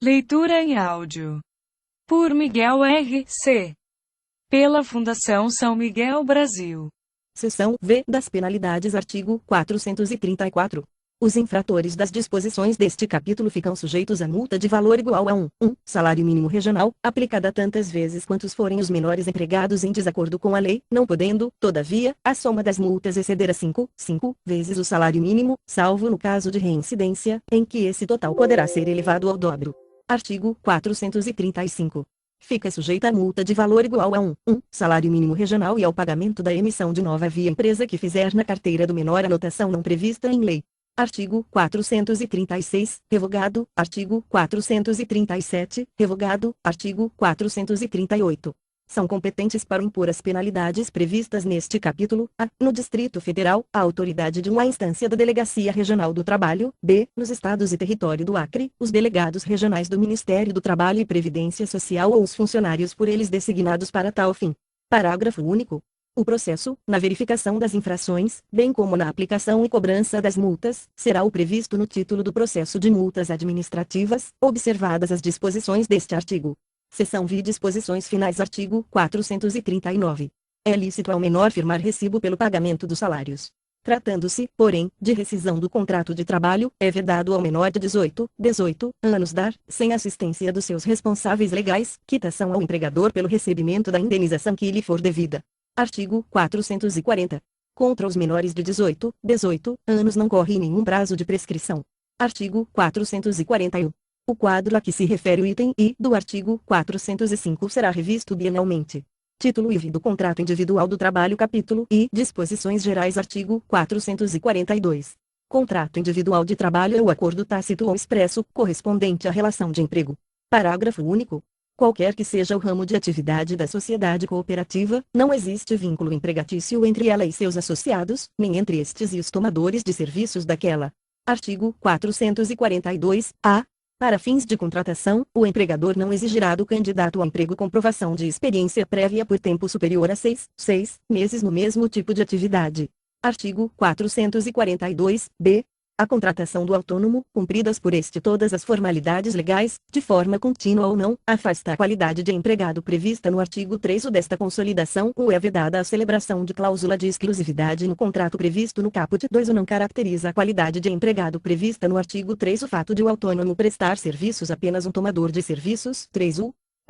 Leitura em áudio. Por Miguel R.C. Pela Fundação São Miguel Brasil. Seção V das penalidades. Artigo 434. Os infratores das disposições deste capítulo ficam sujeitos a multa de valor igual a 1 salário mínimo regional, aplicada tantas vezes quantos forem os menores empregados em desacordo com a lei, não podendo, todavia, a soma das multas exceder a 5 vezes o salário mínimo, salvo no caso de reincidência, em que esse total poderá ser elevado ao dobro. Artigo 435. Fica sujeita a multa de valor igual a 1 salário mínimo regional e ao pagamento da emissão de nova via empresa que fizer na carteira do menor anotação não prevista em lei. Artigo 436, revogado. Artigo 437, revogado. Artigo 438. São competentes para impor as penalidades previstas neste capítulo: a. No Distrito Federal, a autoridade de uma instância da Delegacia Regional do Trabalho; b. Nos estados e território do Acre, os delegados regionais do Ministério do Trabalho e Previdência Social ou os funcionários por eles designados para tal fim. Parágrafo único. O processo, na verificação das infrações, bem como na aplicação e cobrança das multas, será o previsto no título do processo de multas administrativas, observadas as disposições deste artigo. Seção V. Disposições finais. Artigo 439. É lícito ao menor firmar recibo pelo pagamento dos salários. Tratando-se, porém, de rescisão do contrato de trabalho, é vedado ao menor de 18 anos dar, sem assistência dos seus responsáveis legais, quitação ao empregador pelo recebimento da indenização que lhe for devida. Artigo 440. Contra os menores de 18 anos não corre nenhum prazo de prescrição. Artigo 441. O quadro a que se refere o item I do artigo 405 será revisto bienalmente. Título IV do Contrato Individual do Trabalho. Capítulo I. Disposições Gerais. Artigo 442. Contrato individual de trabalho é o acordo tácito ou expresso, correspondente à relação de emprego. Parágrafo único. Qualquer que seja o ramo de atividade da sociedade cooperativa, não existe vínculo empregatício entre ela e seus associados, nem entre estes e os tomadores de serviços daquela. Artigo 442-A. Para fins de contratação, o empregador não exigirá do candidato ao emprego comprovação de experiência prévia por tempo superior a 6 meses no mesmo tipo de atividade. Artigo 442-B. A contratação do autônomo, cumpridas por este todas as formalidades legais, de forma contínua ou não, afasta a qualidade de empregado prevista no artigo 3 desta consolidação ou é vedada a celebração de cláusula de exclusividade no contrato previsto no caput 2 ou não caracteriza a qualidade de empregado prevista no artigo 3 o fato de o autônomo prestar serviços apenas um tomador de serviços. 3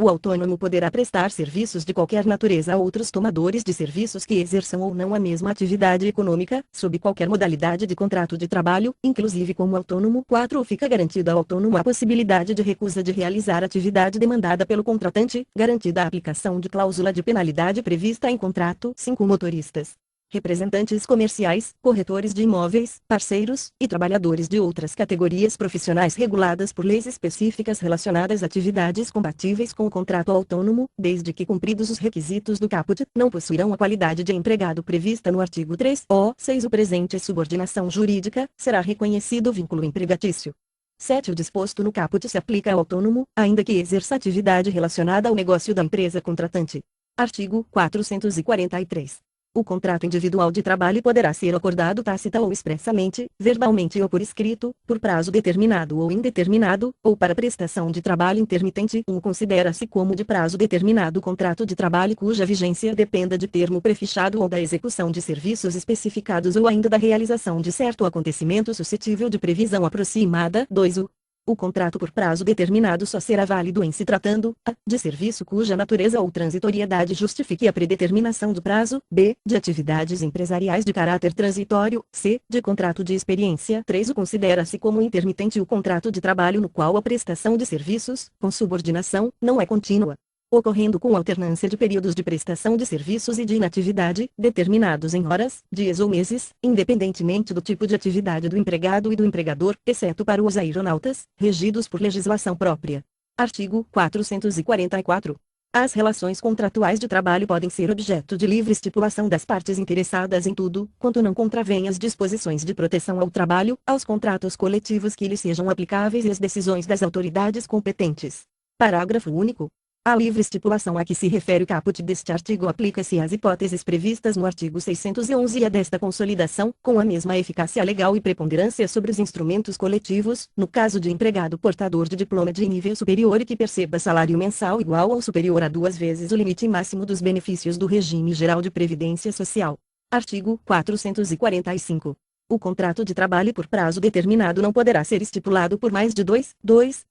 O autônomo poderá prestar serviços de qualquer natureza a outros tomadores de serviços que exerçam ou não a mesma atividade econômica, sob qualquer modalidade de contrato de trabalho, inclusive como autônomo. 4 Fica garantida ao autônomo a possibilidade de recusa de realizar atividade demandada pelo contratante, garantida a aplicação de cláusula de penalidade prevista em contrato. 5 Motoristas, representantes comerciais, corretores de imóveis, parceiros, e trabalhadores de outras categorias profissionais reguladas por leis específicas relacionadas a atividades compatíveis com o contrato autônomo, desde que cumpridos os requisitos do caput, não possuirão a qualidade de empregado prevista no artigo 3-6 O presente subordinação jurídica, será reconhecido vínculo empregatício. 7 O disposto no caput se aplica ao autônomo, ainda que exerça atividade relacionada ao negócio da empresa contratante. Artigo 443. O contrato individual de trabalho poderá ser acordado tácita ou expressamente, verbalmente ou por escrito, por prazo determinado ou indeterminado, ou para prestação de trabalho intermitente. Considera-se como de prazo determinado o contrato de trabalho cuja vigência dependa de termo prefixado ou da execução de serviços especificados ou ainda da realização de certo acontecimento suscetível de previsão aproximada. 2 O contrato por prazo determinado só será válido em se tratando: a. de serviço cuja natureza ou transitoriedade justifique a predeterminação do prazo; b. de atividades empresariais de caráter transitório; c. de contrato de experiência. 3 Considera-se como intermitente o contrato de trabalho no qual a prestação de serviços, com subordinação, não é contínua, ocorrendo com alternância de períodos de prestação de serviços e de inatividade, determinados em horas, dias ou meses, independentemente do tipo de atividade do empregado e do empregador, exceto para os aeronautas, regidos por legislação própria. Artigo 444. As relações contratuais de trabalho podem ser objeto de livre estipulação das partes interessadas em tudo, quanto não contravenha as disposições de proteção ao trabalho, aos contratos coletivos que lhes sejam aplicáveis e às decisões das autoridades competentes. Parágrafo único. A livre estipulação a que se refere o caput deste artigo aplica-se às hipóteses previstas no artigo 611 e a desta consolidação, com a mesma eficácia legal e preponderância sobre os instrumentos coletivos, no caso de empregado portador de diploma de nível superior e que perceba salário mensal igual ou superior a 2 vezes o limite máximo dos benefícios do regime geral de previdência social. Artigo 445. O contrato de trabalho por prazo determinado não poderá ser estipulado por mais de 2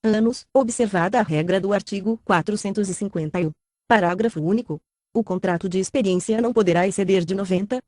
anos, observada a regra do artigo 451. Parágrafo único. O contrato de experiência não poderá exceder de 90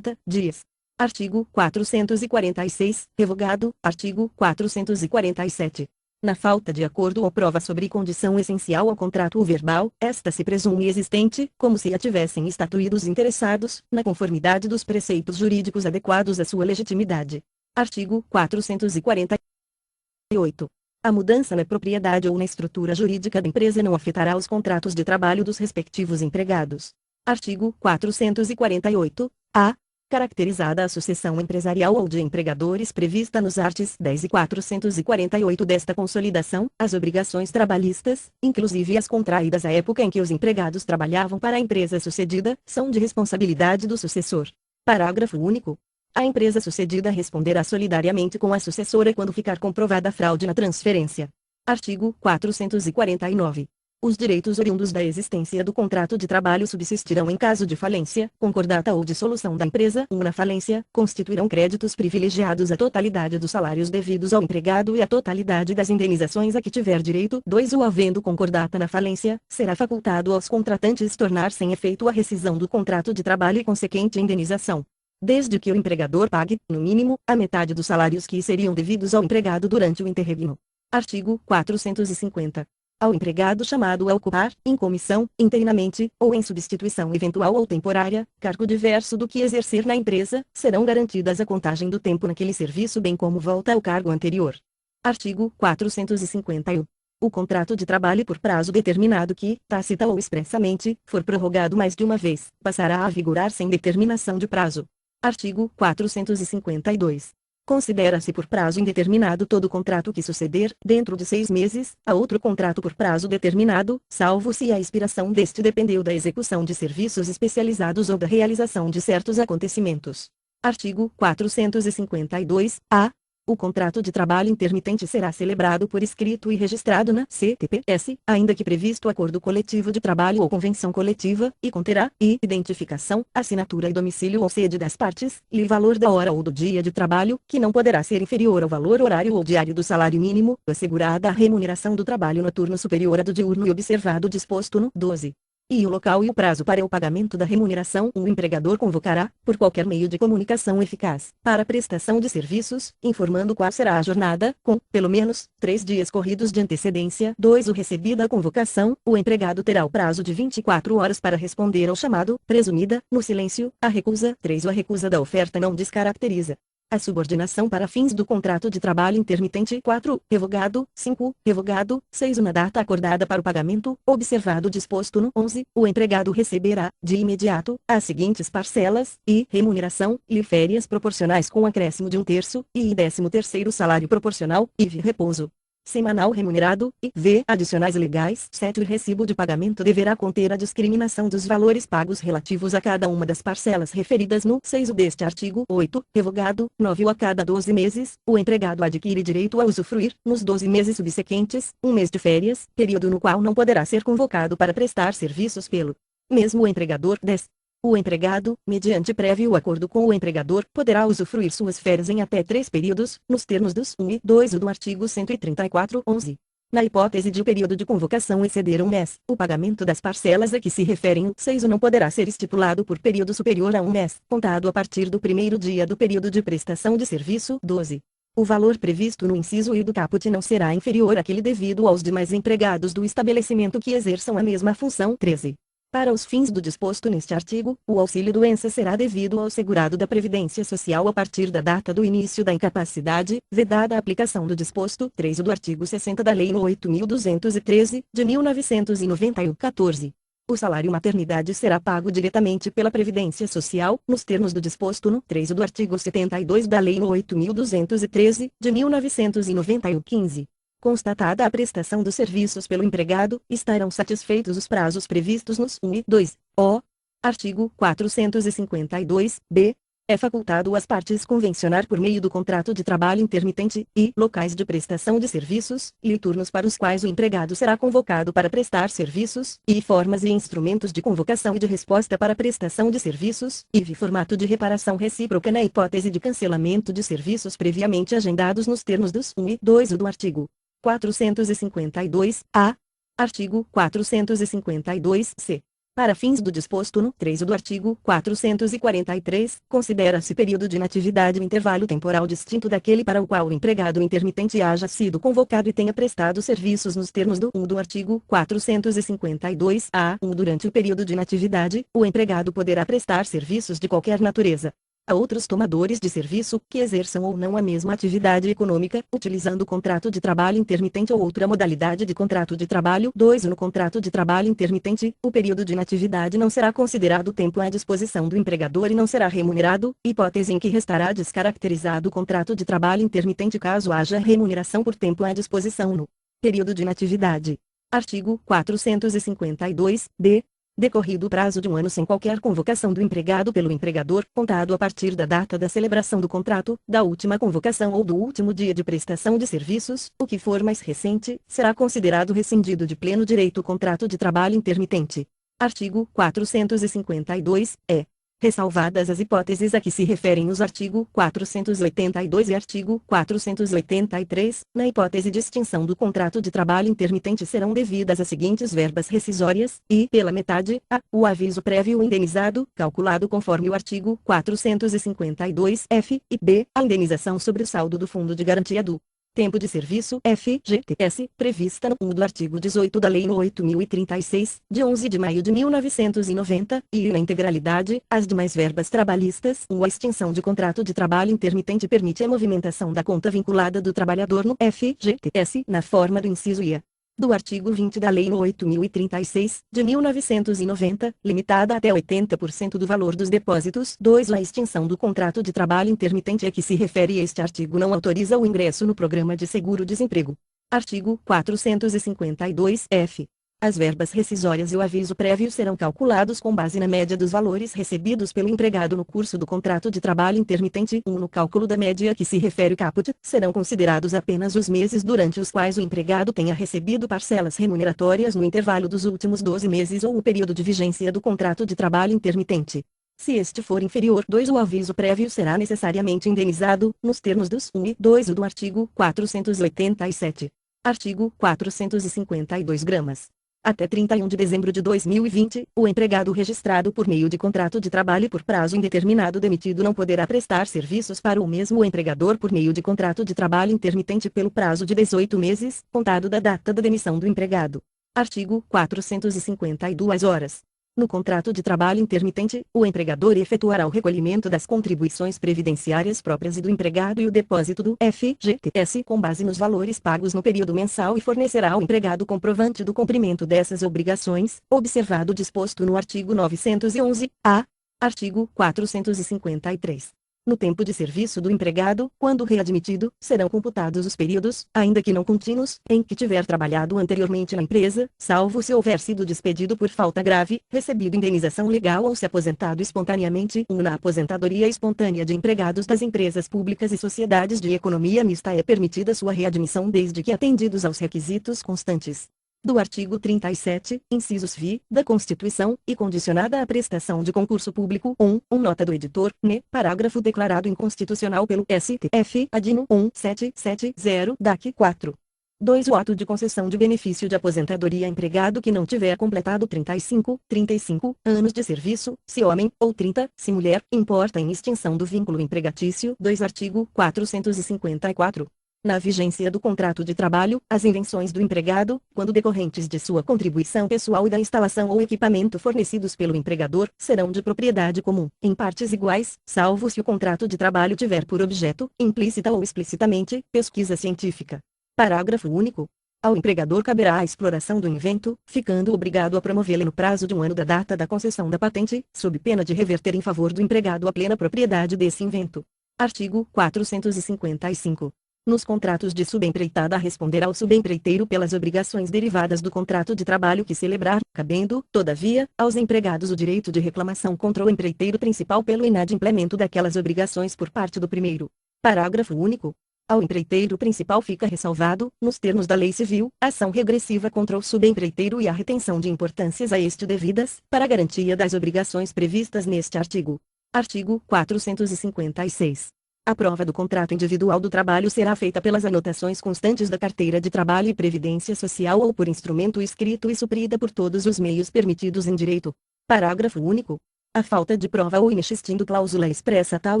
dias. Artigo 446, revogado. Artigo 447. Na falta de acordo ou prova sobre condição essencial ao contrato verbal, esta se presume existente, como se a tivessem estatuído os interessados, na conformidade dos preceitos jurídicos adequados à sua legitimidade. Artigo 448. A mudança na propriedade ou na estrutura jurídica da empresa não afetará os contratos de trabalho dos respectivos empregados. Artigo 448. A. Caracterizada a sucessão empresarial ou de empregadores prevista nos arts. 10 e 448 desta consolidação, as obrigações trabalhistas, inclusive as contraídas à época em que os empregados trabalhavam para a empresa sucedida, são de responsabilidade do sucessor. Parágrafo único. A empresa sucedida responderá solidariamente com a sucessora quando ficar comprovada a fraude na transferência. Artigo 449. Os direitos oriundos da existência do contrato de trabalho subsistirão em caso de falência, concordata ou dissolução da empresa. Na falência, constituirão créditos privilegiados a totalidade dos salários devidos ao empregado e a totalidade das indenizações a que tiver direito. 2. O havendo concordata na falência, será facultado aos contratantes tornar sem efeito a rescisão do contrato de trabalho e consequente indenização, desde que o empregador pague, no mínimo, a metade dos salários que seriam devidos ao empregado durante o interregno. Artigo 450. Ao empregado chamado a ocupar, em comissão, interinamente, ou em substituição eventual ou temporária, cargo diverso do que exercer na empresa, serão garantidas a contagem do tempo naquele serviço bem como volta ao cargo anterior. Artigo 451. O contrato de trabalho por prazo determinado que, tácita ou expressamente, for prorrogado mais de uma vez, passará a vigorar sem determinação de prazo. Artigo 452. Considera-se por prazo indeterminado todo contrato que suceder, dentro de 6 meses, a outro contrato por prazo determinado, salvo se a expiração deste dependeu da execução de serviços especializados ou da realização de certos acontecimentos. Artigo 452-A. O contrato de trabalho intermitente será celebrado por escrito e registrado na CTPS, ainda que previsto acordo coletivo de trabalho ou convenção coletiva, e conterá identificação, assinatura e domicílio ou sede das partes, e valor da hora ou do dia de trabalho, que não poderá ser inferior ao valor horário ou diário do salário mínimo, assegurada a remuneração do trabalho noturno superior à do diurno e observado o disposto no 12. E o local e o prazo para o pagamento da remuneração o empregador convocará, por qualquer meio de comunicação eficaz, para a prestação de serviços, informando qual será a jornada, com, pelo menos, 3 dias corridos de antecedência. 2. O recebida a convocação, o empregado terá o prazo de 24 horas para responder ao chamado, presumida, no silêncio, a recusa. 3. A recusa da oferta não descaracteriza a subordinação para fins do contrato de trabalho intermitente. 4. Revogado. 5. Revogado. 6. Na data acordada para o pagamento, observado o disposto no 11, o empregado receberá, de imediato, as seguintes parcelas, e remuneração, e férias proporcionais com acréscimo de 1/3, e 13º salário proporcional, e repouso semanal remunerado, e adicionais legais. 7. O recibo de pagamento deverá conter a discriminação dos valores pagos relativos a cada uma das parcelas referidas no 6 deste artigo. 8. Revogado. 9. A cada 12 meses, o empregado adquire direito a usufruir, nos 12 meses subsequentes, 1 mês de férias, período no qual não poderá ser convocado para prestar serviços pelo mesmo empregador. 10. O empregado, mediante prévio acordo com o empregador, poderá usufruir suas férias em até 3 períodos, nos termos dos 1 e 2 do artigo 134-11. Na hipótese de o período de convocação exceder 1 mês, o pagamento das parcelas a que se referem o 6 não poderá ser estipulado por período superior a 1 mês, contado a partir do primeiro dia do período de prestação de serviço. 12. O valor previsto no inciso I do caput não será inferior àquele devido aos demais empregados do estabelecimento que exerçam a mesma função. 13. Para os fins do disposto neste artigo, o auxílio-doença será devido ao segurado da Previdência Social a partir da data do início da incapacidade, vedada a aplicação do disposto 3 do artigo 60 da Lei nº 8.213, de 1991. 14. O salário maternidade será pago diretamente pela Previdência Social, nos termos do disposto no 3 do artigo 72 da Lei nº 8.213, de 1991. 15. Constatada a prestação dos serviços pelo empregado, estarão satisfeitos os prazos previstos nos 1 e 2. O. Artigo 452-B. É facultado às partes convencionar por meio do contrato de trabalho intermitente, e locais de prestação de serviços, e turnos para os quais o empregado será convocado para prestar serviços, e formas e instrumentos de convocação e de resposta para prestação de serviços, e formato de reparação recíproca na hipótese de cancelamento de serviços previamente agendados nos termos dos 1 e 2 do artigo 452-A. Artigo 452-C. Para fins do disposto no 3 do artigo 443, considera-se período de inatividade o intervalo temporal distinto daquele para o qual o empregado intermitente haja sido convocado e tenha prestado serviços nos termos do 1 do artigo 452-A. Durante o período de inatividade, o empregado poderá prestar serviços de qualquer natureza a outros tomadores de serviço, que exerçam ou não a mesma atividade econômica, utilizando o contrato de trabalho intermitente ou outra modalidade de contrato de trabalho. 2. No contrato de trabalho intermitente, o período de inatividade não será considerado tempo à disposição do empregador e não será remunerado, hipótese em que restará descaracterizado o contrato de trabalho intermitente caso haja remuneração por tempo à disposição no período de inatividade. Artigo 452-D. Decorrido o prazo de 1 ano sem qualquer convocação do empregado pelo empregador, contado a partir da data da celebração do contrato, da última convocação ou do último dia de prestação de serviços, o que for mais recente, será considerado rescindido de pleno direito o contrato de trabalho intermitente. Artigo 452-E. Ressalvadas as hipóteses a que se referem os artigo 482 e artigo 483, na hipótese de extinção do contrato de trabalho intermitente serão devidas as seguintes verbas rescisórias, e, pela metade, a, o aviso prévio indenizado, calculado conforme o artigo 452-F, e b, a indenização sobre o saldo do Fundo de Garantia do Tempo de Serviço, FGTS, prevista no 1 do artigo 18 da Lei nº 8.036, de 11 de maio de 1990, e na integralidade, as demais verbas trabalhistas. A extinção de contrato de trabalho intermitente permite a movimentação da conta vinculada do trabalhador no FGTS na forma do inciso IA do artigo 20 da Lei nº 8.036, de 1990, limitada até 80% do valor dos depósitos. 2. A extinção do contrato de trabalho intermitente a que se refere este artigo não autoriza o ingresso no programa de seguro-desemprego. Artigo 452-F. As verbas rescisórias e o aviso prévio serão calculados com base na média dos valores recebidos pelo empregado no curso do contrato de trabalho intermitente. No cálculo da média a que se refere o caput, serão considerados apenas os meses durante os quais o empregado tenha recebido parcelas remuneratórias no intervalo dos últimos 12 meses ou o período de vigência do contrato de trabalho intermitente. Se este for inferior, 2. O aviso prévio será necessariamente indenizado, nos termos dos 1 e 2 do artigo 487. Artigo 452 gramas. Até 31 de dezembro de 2020, o empregado registrado por meio de contrato de trabalho por prazo indeterminado demitido não poderá prestar serviços para o mesmo empregador por meio de contrato de trabalho intermitente pelo prazo de 18 meses, contado da data da demissão do empregado. Artigo 452 horas. No contrato de trabalho intermitente, o empregador efetuará o recolhimento das contribuições previdenciárias próprias e do empregado e o depósito do FGTS com base nos valores pagos no período mensal e fornecerá ao empregado comprovante do cumprimento dessas obrigações, observado o disposto no artigo 911-A. Artigo 453. No tempo de serviço do empregado, quando readmitido, serão computados os períodos, ainda que não contínuos, em que tiver trabalhado anteriormente na empresa, salvo se houver sido despedido por falta grave, recebido indenização legal ou se aposentado espontaneamente. Na aposentadoria espontânea de empregados das empresas públicas e sociedades de economia mista é permitida sua readmissão desde que atendidos aos requisitos constantes do artigo 37, incisos vi, da Constituição, e condicionada à prestação de concurso público. Nota do editor, parágrafo declarado inconstitucional pelo STF, adino 1770, DAC 4. 2. O ato de concessão de benefício de aposentadoria a empregado que não tiver completado 35 anos de serviço, se homem, ou 30, se mulher, importa em extinção do vínculo empregatício. 2. Artigo 454. Na vigência do contrato de trabalho, as invenções do empregado, quando decorrentes de sua contribuição pessoal e da instalação ou equipamento fornecidos pelo empregador, serão de propriedade comum, em partes iguais, salvo se o contrato de trabalho tiver por objeto, implícita ou explicitamente, pesquisa científica. Parágrafo único. Ao empregador caberá a exploração do invento, ficando obrigado a promovê-la no prazo de 1 ano da data da concessão da patente, sob pena de reverter em favor do empregado a plena propriedade desse invento. Artigo 455. Nos contratos de subempreitada responderá o subempreiteiro pelas obrigações derivadas do contrato de trabalho que celebrar, cabendo, todavia, aos empregados o direito de reclamação contra o empreiteiro principal pelo inadimplemento daquelas obrigações por parte do primeiro. Parágrafo único. Ao empreiteiro principal fica ressalvado, nos termos da Lei Civil, ação regressiva contra o subempreiteiro e a retenção de importâncias a este devidas, para garantia das obrigações previstas neste artigo. Artigo 456. A prova do contrato individual do trabalho será feita pelas anotações constantes da carteira de trabalho e previdência social ou por instrumento escrito e suprida por todos os meios permitidos em direito. Parágrafo único. A falta de prova ou inexistindo cláusula expressa a tal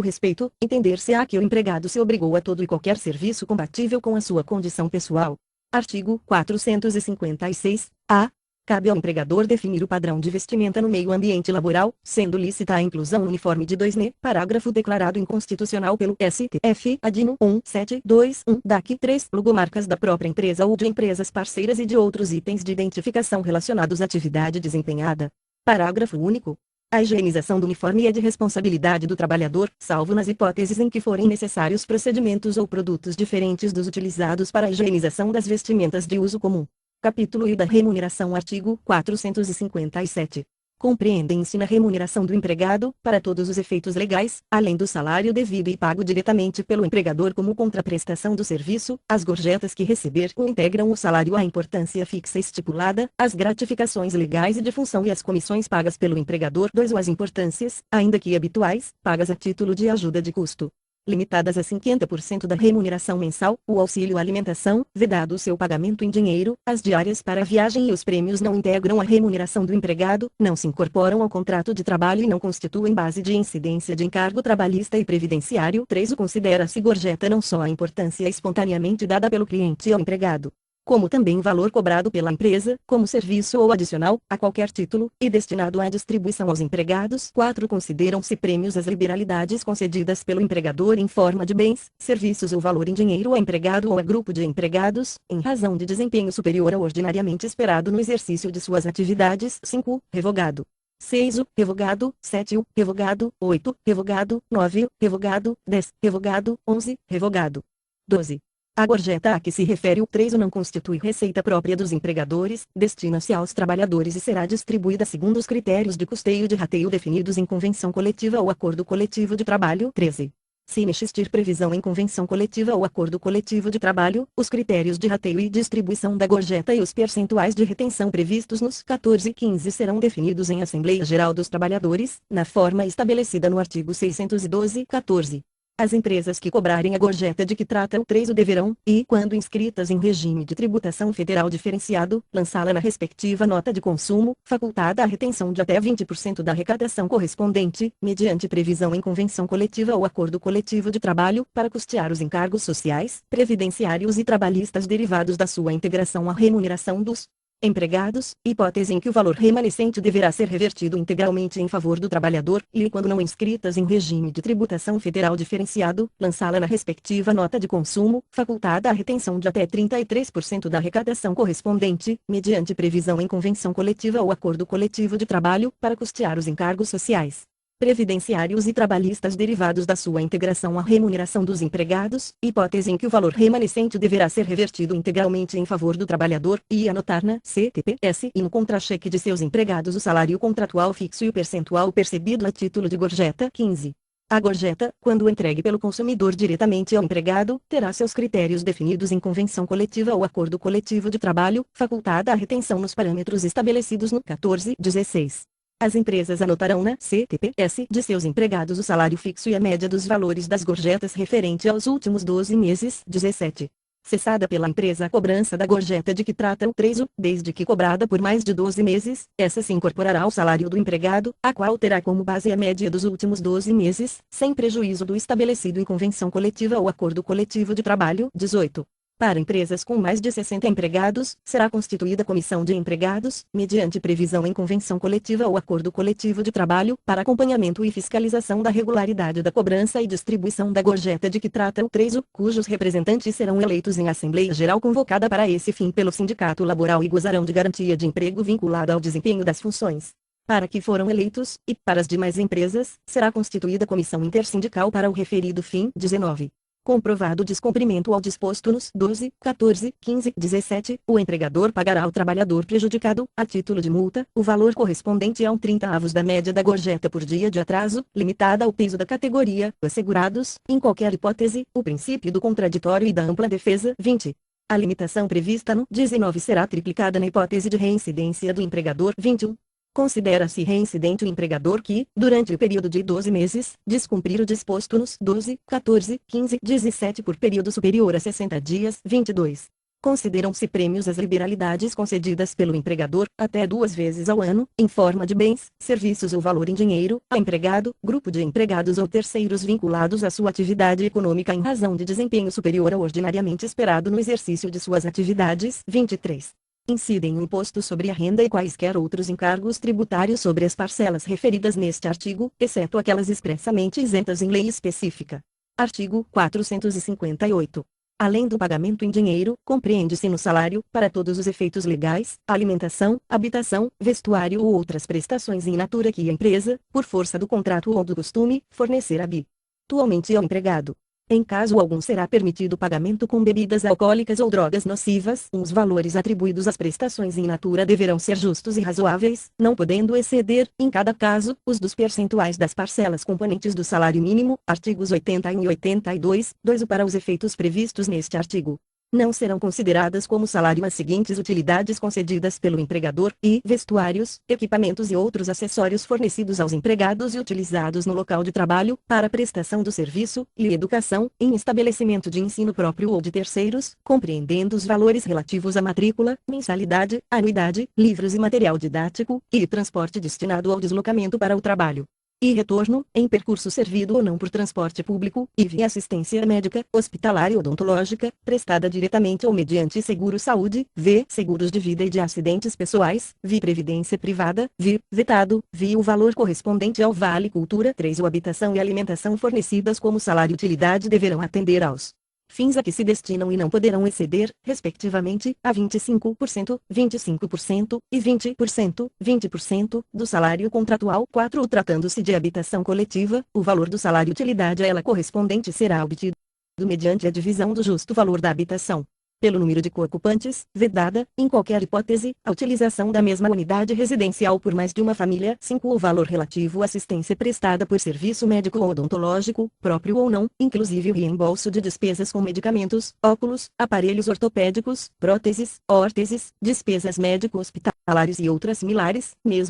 respeito, entender-se-á que o empregado se obrigou a todo e qualquer serviço compatível com a sua condição pessoal. Artigo 456-A. Cabe ao empregador definir o padrão de vestimenta no meio ambiente laboral, sendo lícita a inclusão uniforme de 2n, parágrafo declarado inconstitucional pelo STF, adino 1721, DAC 3, logomarcas da própria empresa ou de empresas parceiras e de outros itens de identificação relacionados à atividade desempenhada. Parágrafo único. A higienização do uniforme é de responsabilidade do trabalhador, salvo nas hipóteses em que forem necessários procedimentos ou produtos diferentes dos utilizados para a higienização das vestimentas de uso comum. Capítulo I da remuneração. Artigo 457. Compreendem-se na remuneração do empregado, para todos os efeitos legais, além do salário devido e pago diretamente pelo empregador como contraprestação do serviço, as gorjetas que receber ou integram o salário à importância fixa estipulada, as gratificações legais e de função e as comissões pagas pelo empregador. Ou as importâncias, ainda que habituais, pagas a título de ajuda de custo, limitadas a 50% da remuneração mensal, o auxílio alimentação, vedado o seu pagamento em dinheiro, as diárias para a viagem e os prêmios não integram a remuneração do empregado, não se incorporam ao contrato de trabalho e não constituem base de incidência de encargo trabalhista e previdenciário. 3. Considera-se gorjeta não só a importância espontaneamente dada pelo cliente ao empregado, como também valor cobrado pela empresa, como serviço ou adicional, a qualquer título, e destinado à distribuição aos empregados. 4. Consideram-se prêmios as liberalidades concedidas pelo empregador em forma de bens, serviços ou valor em dinheiro ao empregado ou a grupo de empregados, em razão de desempenho superior ao ordinariamente esperado no exercício de suas atividades. 5. Revogado. 6. Revogado. 7. Revogado. 8. Revogado. 9. Revogado. 10. Revogado. 11. Revogado. 12. A gorjeta a que se refere o 3 não constitui receita própria dos empregadores, destina-se aos trabalhadores e será distribuída segundo os critérios de custeio e de rateio definidos em convenção coletiva ou acordo coletivo de trabalho. 13. Se existir previsão em convenção coletiva ou acordo coletivo de trabalho, os critérios de rateio e distribuição da gorjeta e os percentuais de retenção previstos nos 14 e 15 serão definidos em Assembleia Geral dos Trabalhadores, na forma estabelecida no artigo 612. 14. As empresas que cobrarem a gorjeta de que trata o 3 deverão, e quando inscritas em regime de tributação federal diferenciado, lançá-la na respectiva nota de consumo, facultada a retenção de até 20% da arrecadação correspondente, mediante previsão em convenção coletiva ou acordo coletivo de trabalho, para custear os encargos sociais, previdenciários e trabalhistas derivados da sua integração à remuneração dos empregados, hipótese em que o valor remanescente deverá ser revertido integralmente em favor do trabalhador, e quando não inscritas em regime de tributação federal diferenciado, lançá-la na respectiva nota de consumo, facultada a retenção de até 33% da arrecadação correspondente, mediante previsão em convenção coletiva ou acordo coletivo de trabalho, para custear os encargos sociais, previdenciários e trabalhistas derivados da sua integração à remuneração dos empregados, hipótese em que o valor remanescente deverá ser revertido integralmente em favor do trabalhador, e anotar na CTPS e no contra-cheque de seus empregados o salário contratual fixo e o percentual percebido a título de gorjeta. 15. A gorjeta, quando entregue pelo consumidor diretamente ao empregado, terá seus critérios definidos em convenção coletiva ou acordo coletivo de trabalho, facultada a retenção nos parâmetros estabelecidos no 14. 16. As empresas anotarão na CTPS de seus empregados o salário fixo e a média dos valores das gorjetas referente aos últimos 12 meses. 17. Cessada pela empresa a cobrança da gorjeta de que trata o 3, desde que cobrada por mais de 12 meses, essa se incorporará ao salário do empregado, a qual terá como base a média dos últimos 12 meses, sem prejuízo do estabelecido em convenção coletiva ou acordo coletivo de trabalho. 18. Para empresas com mais de 60 empregados, será constituída comissão de empregados, mediante previsão em convenção coletiva ou acordo coletivo de trabalho, para acompanhamento e fiscalização da regularidade da cobrança e distribuição da gorjeta de que trata o 3, cujos representantes serão eleitos em Assembleia Geral convocada para esse fim pelo Sindicato Laboral e gozarão de garantia de emprego vinculada ao desempenho das funções para que foram eleitos, e, para as demais empresas, será constituída comissão intersindical para o referido fim. 19. Comprovado o descumprimento ao disposto nos 12, 14, 15, 17, o empregador pagará ao trabalhador prejudicado, a título de multa, o valor correspondente a 1/30 da média da gorjeta por dia de atraso, limitada ao peso da categoria, assegurados, em qualquer hipótese, o princípio do contraditório e da ampla defesa. 20. A limitação prevista no 19 será triplicada na hipótese de reincidência do empregador. 21. Considera-se reincidente o empregador que, durante o período de 12 meses, descumprir o disposto nos 12, 14, 15, 17 por período superior a 60 dias. 22. Consideram-se prêmios as liberalidades concedidas pelo empregador, até 2 vezes ao ano, em forma de bens, serviços ou valor em dinheiro, a empregado, grupo de empregados ou terceiros vinculados à sua atividade econômica em razão de desempenho superior ao ordinariamente esperado no exercício de suas atividades. 23. Incidem o imposto sobre a renda e quaisquer outros encargos tributários sobre as parcelas referidas neste artigo, exceto aquelas expressamente isentas em lei específica. Artigo 458. Além do pagamento em dinheiro, compreende-se no salário, para todos os efeitos legais, alimentação, habitação, vestuário ou outras prestações in natura que a empresa, por força do contrato ou do costume, fornecer habitualmente ao empregado. Em caso algum será permitido pagamento com bebidas alcoólicas ou drogas nocivas. Os valores atribuídos às prestações in natura deverão ser justos e razoáveis, não podendo exceder, em cada caso, os dos percentuais das parcelas componentes do salário mínimo. Artigos 81 e 82, 2. Para os efeitos previstos neste artigo, não serão consideradas como salário as seguintes utilidades concedidas pelo empregador, e vestuários, equipamentos e outros acessórios fornecidos aos empregados e utilizados no local de trabalho, para prestação do serviço, e educação, em estabelecimento de ensino próprio ou de terceiros, compreendendo os valores relativos à matrícula, mensalidade, anuidade, livros e material didático, e transporte destinado ao deslocamento para o trabalho e retorno, em percurso servido ou não por transporte público, e assistência médica, hospitalar e odontológica, prestada diretamente ou mediante seguro-saúde, v. seguros de vida e de acidentes pessoais, v. previdência privada, v. vetado, v. o valor correspondente ao vale cultura. 3. O habitação e alimentação fornecidas como salário-utilidade deverão atender aos fins a que se destinam e não poderão exceder, respectivamente, a 25%, 25% e 20%, 20% do salário contratual. 4. Tratando-se de habitação coletiva, o valor do salário-utilidade a ela correspondente será obtido mediante a divisão do justo valor da habitação pelo número de coocupantes, vedada, em qualquer hipótese, a utilização da mesma unidade residencial por mais de uma família. 5. O valor relativo à assistência prestada por serviço médico ou odontológico, próprio ou não, inclusive o reembolso de despesas com medicamentos, óculos, aparelhos ortopédicos, próteses, órteses, despesas médico-hospitalares e outras similares, mesmo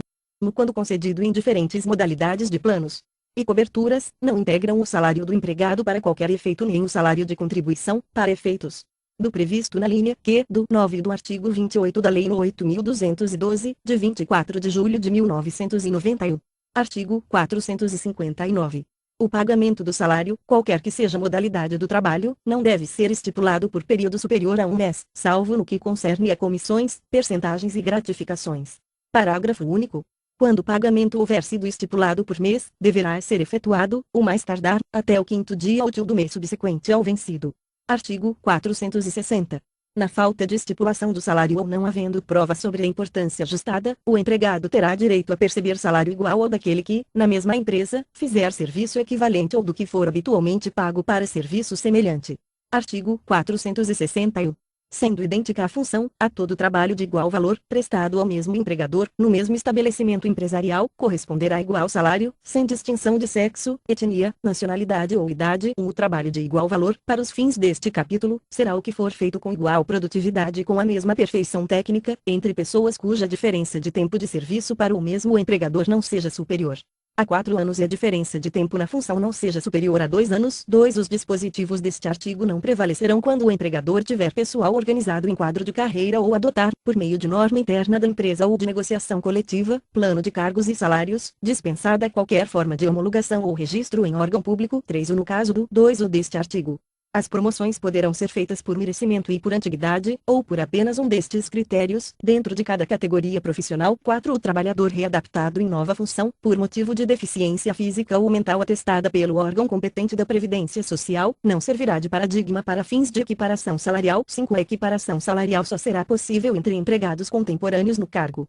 quando concedido em diferentes modalidades de planos e coberturas, não integram o salário do empregado para qualquer efeito nem o salário de contribuição, para efeitos do previsto na linha Q do 9 do artigo 28 da Lei nº 8.212, de 24 de julho de 1991. Artigo 459. O pagamento do salário, qualquer que seja a modalidade do trabalho, não deve ser estipulado por período superior a 1 mês, salvo no que concerne a comissões, percentagens e gratificações. Parágrafo único. Quando o pagamento houver sido estipulado por mês, deverá ser efetuado, o mais tardar, até o 5º dia útil do mês subsequente ao vencido. Artigo 460. Na falta de estipulação do salário ou não havendo prova sobre a importância ajustada, o empregado terá direito a perceber salário igual ao daquele que, na mesma empresa, fizer serviço equivalente ou do que for habitualmente pago para serviço semelhante. Artigo 461. Sendo idêntica a função, a todo trabalho de igual valor, prestado ao mesmo empregador, no mesmo estabelecimento empresarial, corresponderá igual salário, sem distinção de sexo, etnia, nacionalidade ou idade. O trabalho de igual valor, para os fins deste capítulo, será o que for feito com igual produtividade e com a mesma perfeição técnica, entre pessoas cuja diferença de tempo de serviço para o mesmo empregador não seja superior a 4 anos e a diferença de tempo na função não seja superior a 2 anos. 2. Os dispositivos deste artigo não prevalecerão quando o empregador tiver pessoal organizado em quadro de carreira ou adotar, por meio de norma interna da empresa ou de negociação coletiva, plano de cargos e salários, dispensada qualquer forma de homologação ou registro em órgão público. 3. No caso do 2 deste artigo, as promoções poderão ser feitas por merecimento e por antiguidade, ou por apenas um destes critérios, dentro de cada categoria profissional. 4. O trabalhador readaptado em nova função, por motivo de deficiência física ou mental atestada pelo órgão competente da Previdência Social, não servirá de paradigma para fins de equiparação salarial. 5. A equiparação salarial só será possível entre empregados contemporâneos no cargo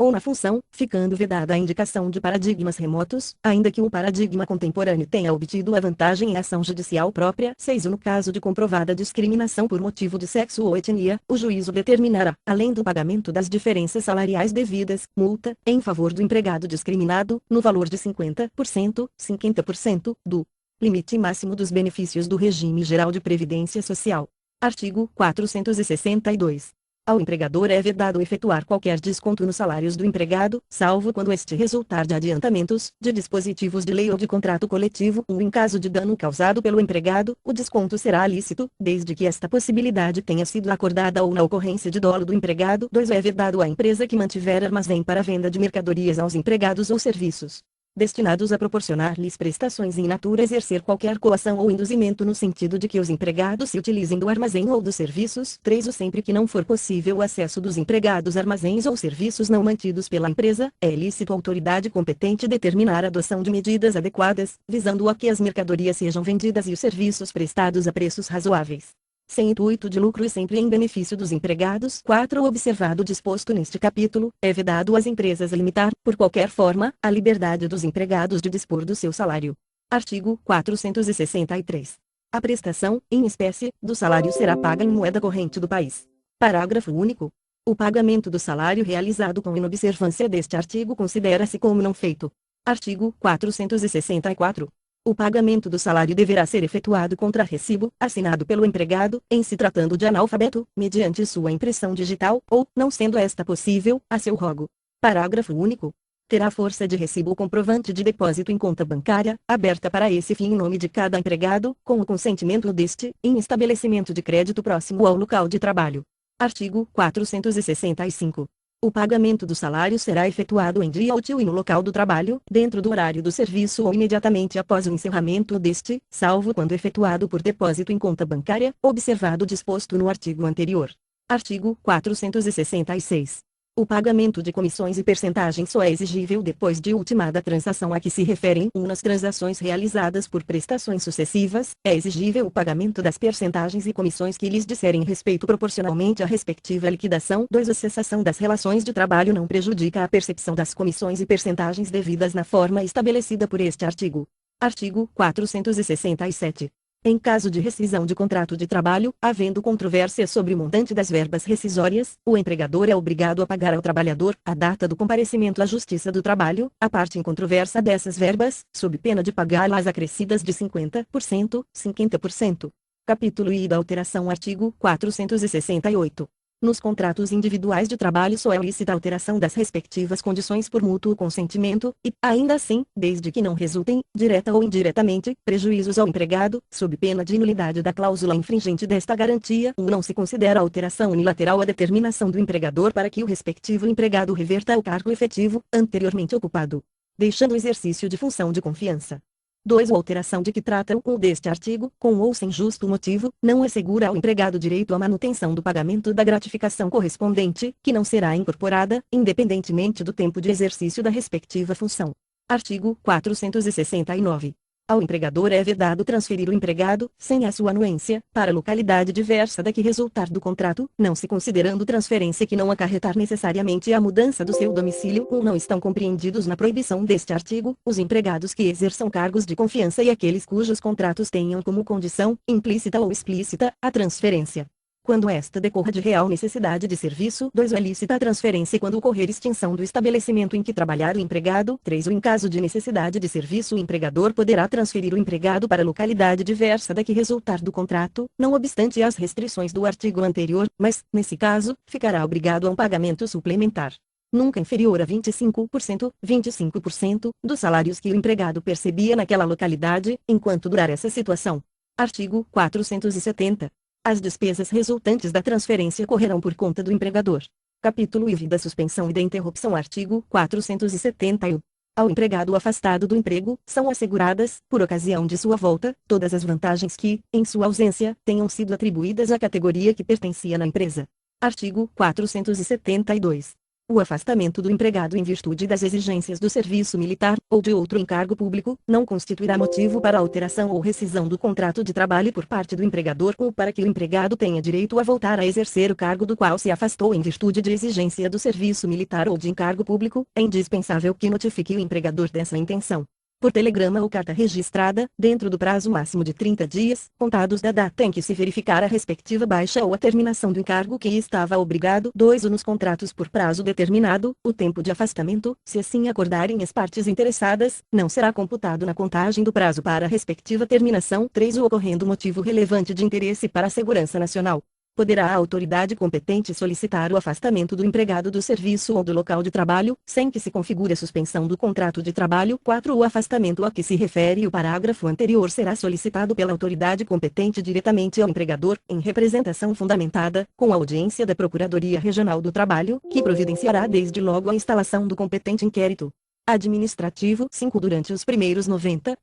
ou na função, ficando vedada a indicação de paradigmas remotos, ainda que o paradigma contemporâneo tenha obtido a vantagem em ação judicial própria. 6. No caso de comprovada discriminação por motivo de sexo ou etnia, o juízo determinará, além do pagamento das diferenças salariais devidas, multa, em favor do empregado discriminado, no valor de 50% do limite máximo dos benefícios do regime geral de previdência social. Artigo 462. Ao empregador é vedado efetuar qualquer desconto nos salários do empregado, salvo quando este resultar de adiantamentos, de dispositivos de lei ou de contrato coletivo. Em caso de dano causado pelo empregado, o desconto será lícito, desde que esta possibilidade tenha sido acordada ou na ocorrência de dolo do empregado. 2. É vedado à empresa que mantiver armazém para venda de mercadorias aos empregados ou serviços destinados a proporcionar-lhes prestações in natura exercer qualquer coação ou induzimento no sentido de que os empregados se utilizem do armazém ou dos serviços. 3. Sempre que não for possível o acesso dos empregados a armazéns ou serviços não mantidos pela empresa, é lícito à autoridade competente determinar a adoção de medidas adequadas, visando a que as mercadorias sejam vendidas e os serviços prestados a preços razoáveis, sem intuito de lucro e sempre em benefício dos empregados. 4. Observado o disposto neste capítulo, é vedado às empresas limitar, por qualquer forma, a liberdade dos empregados de dispor do seu salário. Artigo 463. A prestação, em espécie, do salário será paga em moeda corrente do país. Parágrafo único. O pagamento do salário realizado com inobservância deste artigo considera-se como não feito. Artigo 464. O pagamento do salário deverá ser efetuado contra recibo, assinado pelo empregado, em se tratando de analfabeto, mediante sua impressão digital, ou, não sendo esta possível, a seu rogo. Parágrafo único. Terá força de recibo o comprovante de depósito em conta bancária, aberta para esse fim em nome de cada empregado, com o consentimento deste, em estabelecimento de crédito próximo ao local de trabalho. Artigo 465. O pagamento do salário será efetuado em dia útil e no local do trabalho, dentro do horário do serviço ou imediatamente após o encerramento deste, salvo quando efetuado por depósito em conta bancária, observado o disposto no artigo anterior. Artigo 466. O pagamento de comissões e percentagens só é exigível depois de ultimada a transação a que se referem. Nas transações realizadas por prestações sucessivas, é exigível o pagamento das percentagens e comissões que lhes disserem respeito proporcionalmente à respectiva liquidação. 2. A cessação das relações de trabalho não prejudica a percepção das comissões e percentagens devidas na forma estabelecida por este artigo. Artigo 467. Em caso de rescisão de contrato de trabalho, havendo controvérsia sobre o montante das verbas rescisórias, o empregador é obrigado a pagar ao trabalhador, à data do comparecimento à Justiça do Trabalho, a parte incontrovérsia dessas verbas, sob pena de pagá-las acrescidas de 50%. Capítulo I da alteração. Artigo 468. Nos contratos individuais de trabalho só é lícita a alteração das respectivas condições por mútuo consentimento, e, ainda assim, desde que não resultem, direta ou indiretamente, prejuízos ao empregado, sob pena de nulidade da cláusula infringente desta garantia. Não se considera alteração unilateral a determinação do empregador para que o respectivo empregado reverta ao cargo efetivo, anteriormente ocupado, deixando o exercício de função de confiança. 2. A alteração de que trata o deste artigo, com ou sem justo motivo, não assegura ao empregado direito à manutenção do pagamento da gratificação correspondente, que não será incorporada, independentemente do tempo de exercício da respectiva função. Artigo 469. Ao empregador é vedado transferir o empregado, sem a sua anuência, para localidade diversa da que resultar do contrato, não se considerando transferência que não acarretar necessariamente a mudança do seu domicílio. Não estão compreendidos na proibição deste artigo, os empregados que exerçam cargos de confiança e aqueles cujos contratos tenham como condição, implícita ou explícita, a transferência, quando esta decorra de real necessidade de serviço. 2. É lícita a transferência quando ocorrer extinção do estabelecimento em que trabalhar o empregado. 3. Em caso de necessidade de serviço, o empregador poderá transferir o empregado para localidade diversa da que resultar do contrato, não obstante as restrições do artigo anterior, mas, nesse caso, ficará obrigado a um pagamento suplementar, nunca inferior a 25% dos salários que o empregado percebia naquela localidade, enquanto durar essa situação. Artigo 470. As despesas resultantes da transferência correrão por conta do empregador. Capítulo IV da suspensão e da interrupção. Artigo 471. Ao empregado afastado do emprego, são asseguradas, por ocasião de sua volta, todas as vantagens que, em sua ausência, tenham sido atribuídas à categoria que pertencia na empresa. Artigo 472. O afastamento do empregado em virtude das exigências do serviço militar, ou de outro encargo público, não constituirá motivo para alteração ou rescisão do contrato de trabalho por parte do empregador ou para que o empregado tenha direito a voltar a exercer o cargo do qual se afastou em virtude de exigência do serviço militar ou de encargo público. É indispensável que notifique o empregador dessa intenção, por telegrama ou carta registrada, dentro do prazo máximo de 30 dias, contados da data em que se verificar a respectiva baixa ou a terminação do encargo que estava obrigado. 2. Nos contratos por prazo determinado, o tempo de afastamento, se assim acordarem as partes interessadas, não será computado na contagem do prazo para a respectiva terminação. 3. Ocorrendo motivo relevante de interesse para a segurança nacional, poderá a autoridade competente solicitar o afastamento do empregado do serviço ou do local de trabalho, sem que se configure a suspensão do contrato de trabalho. 4. O afastamento a que se refere o parágrafo anterior será solicitado pela autoridade competente diretamente ao empregador, em representação fundamentada, com a audiência da Procuradoria Regional do Trabalho, que providenciará desde logo a instalação do competente inquérito administrativo. 5. Durante os primeiros 90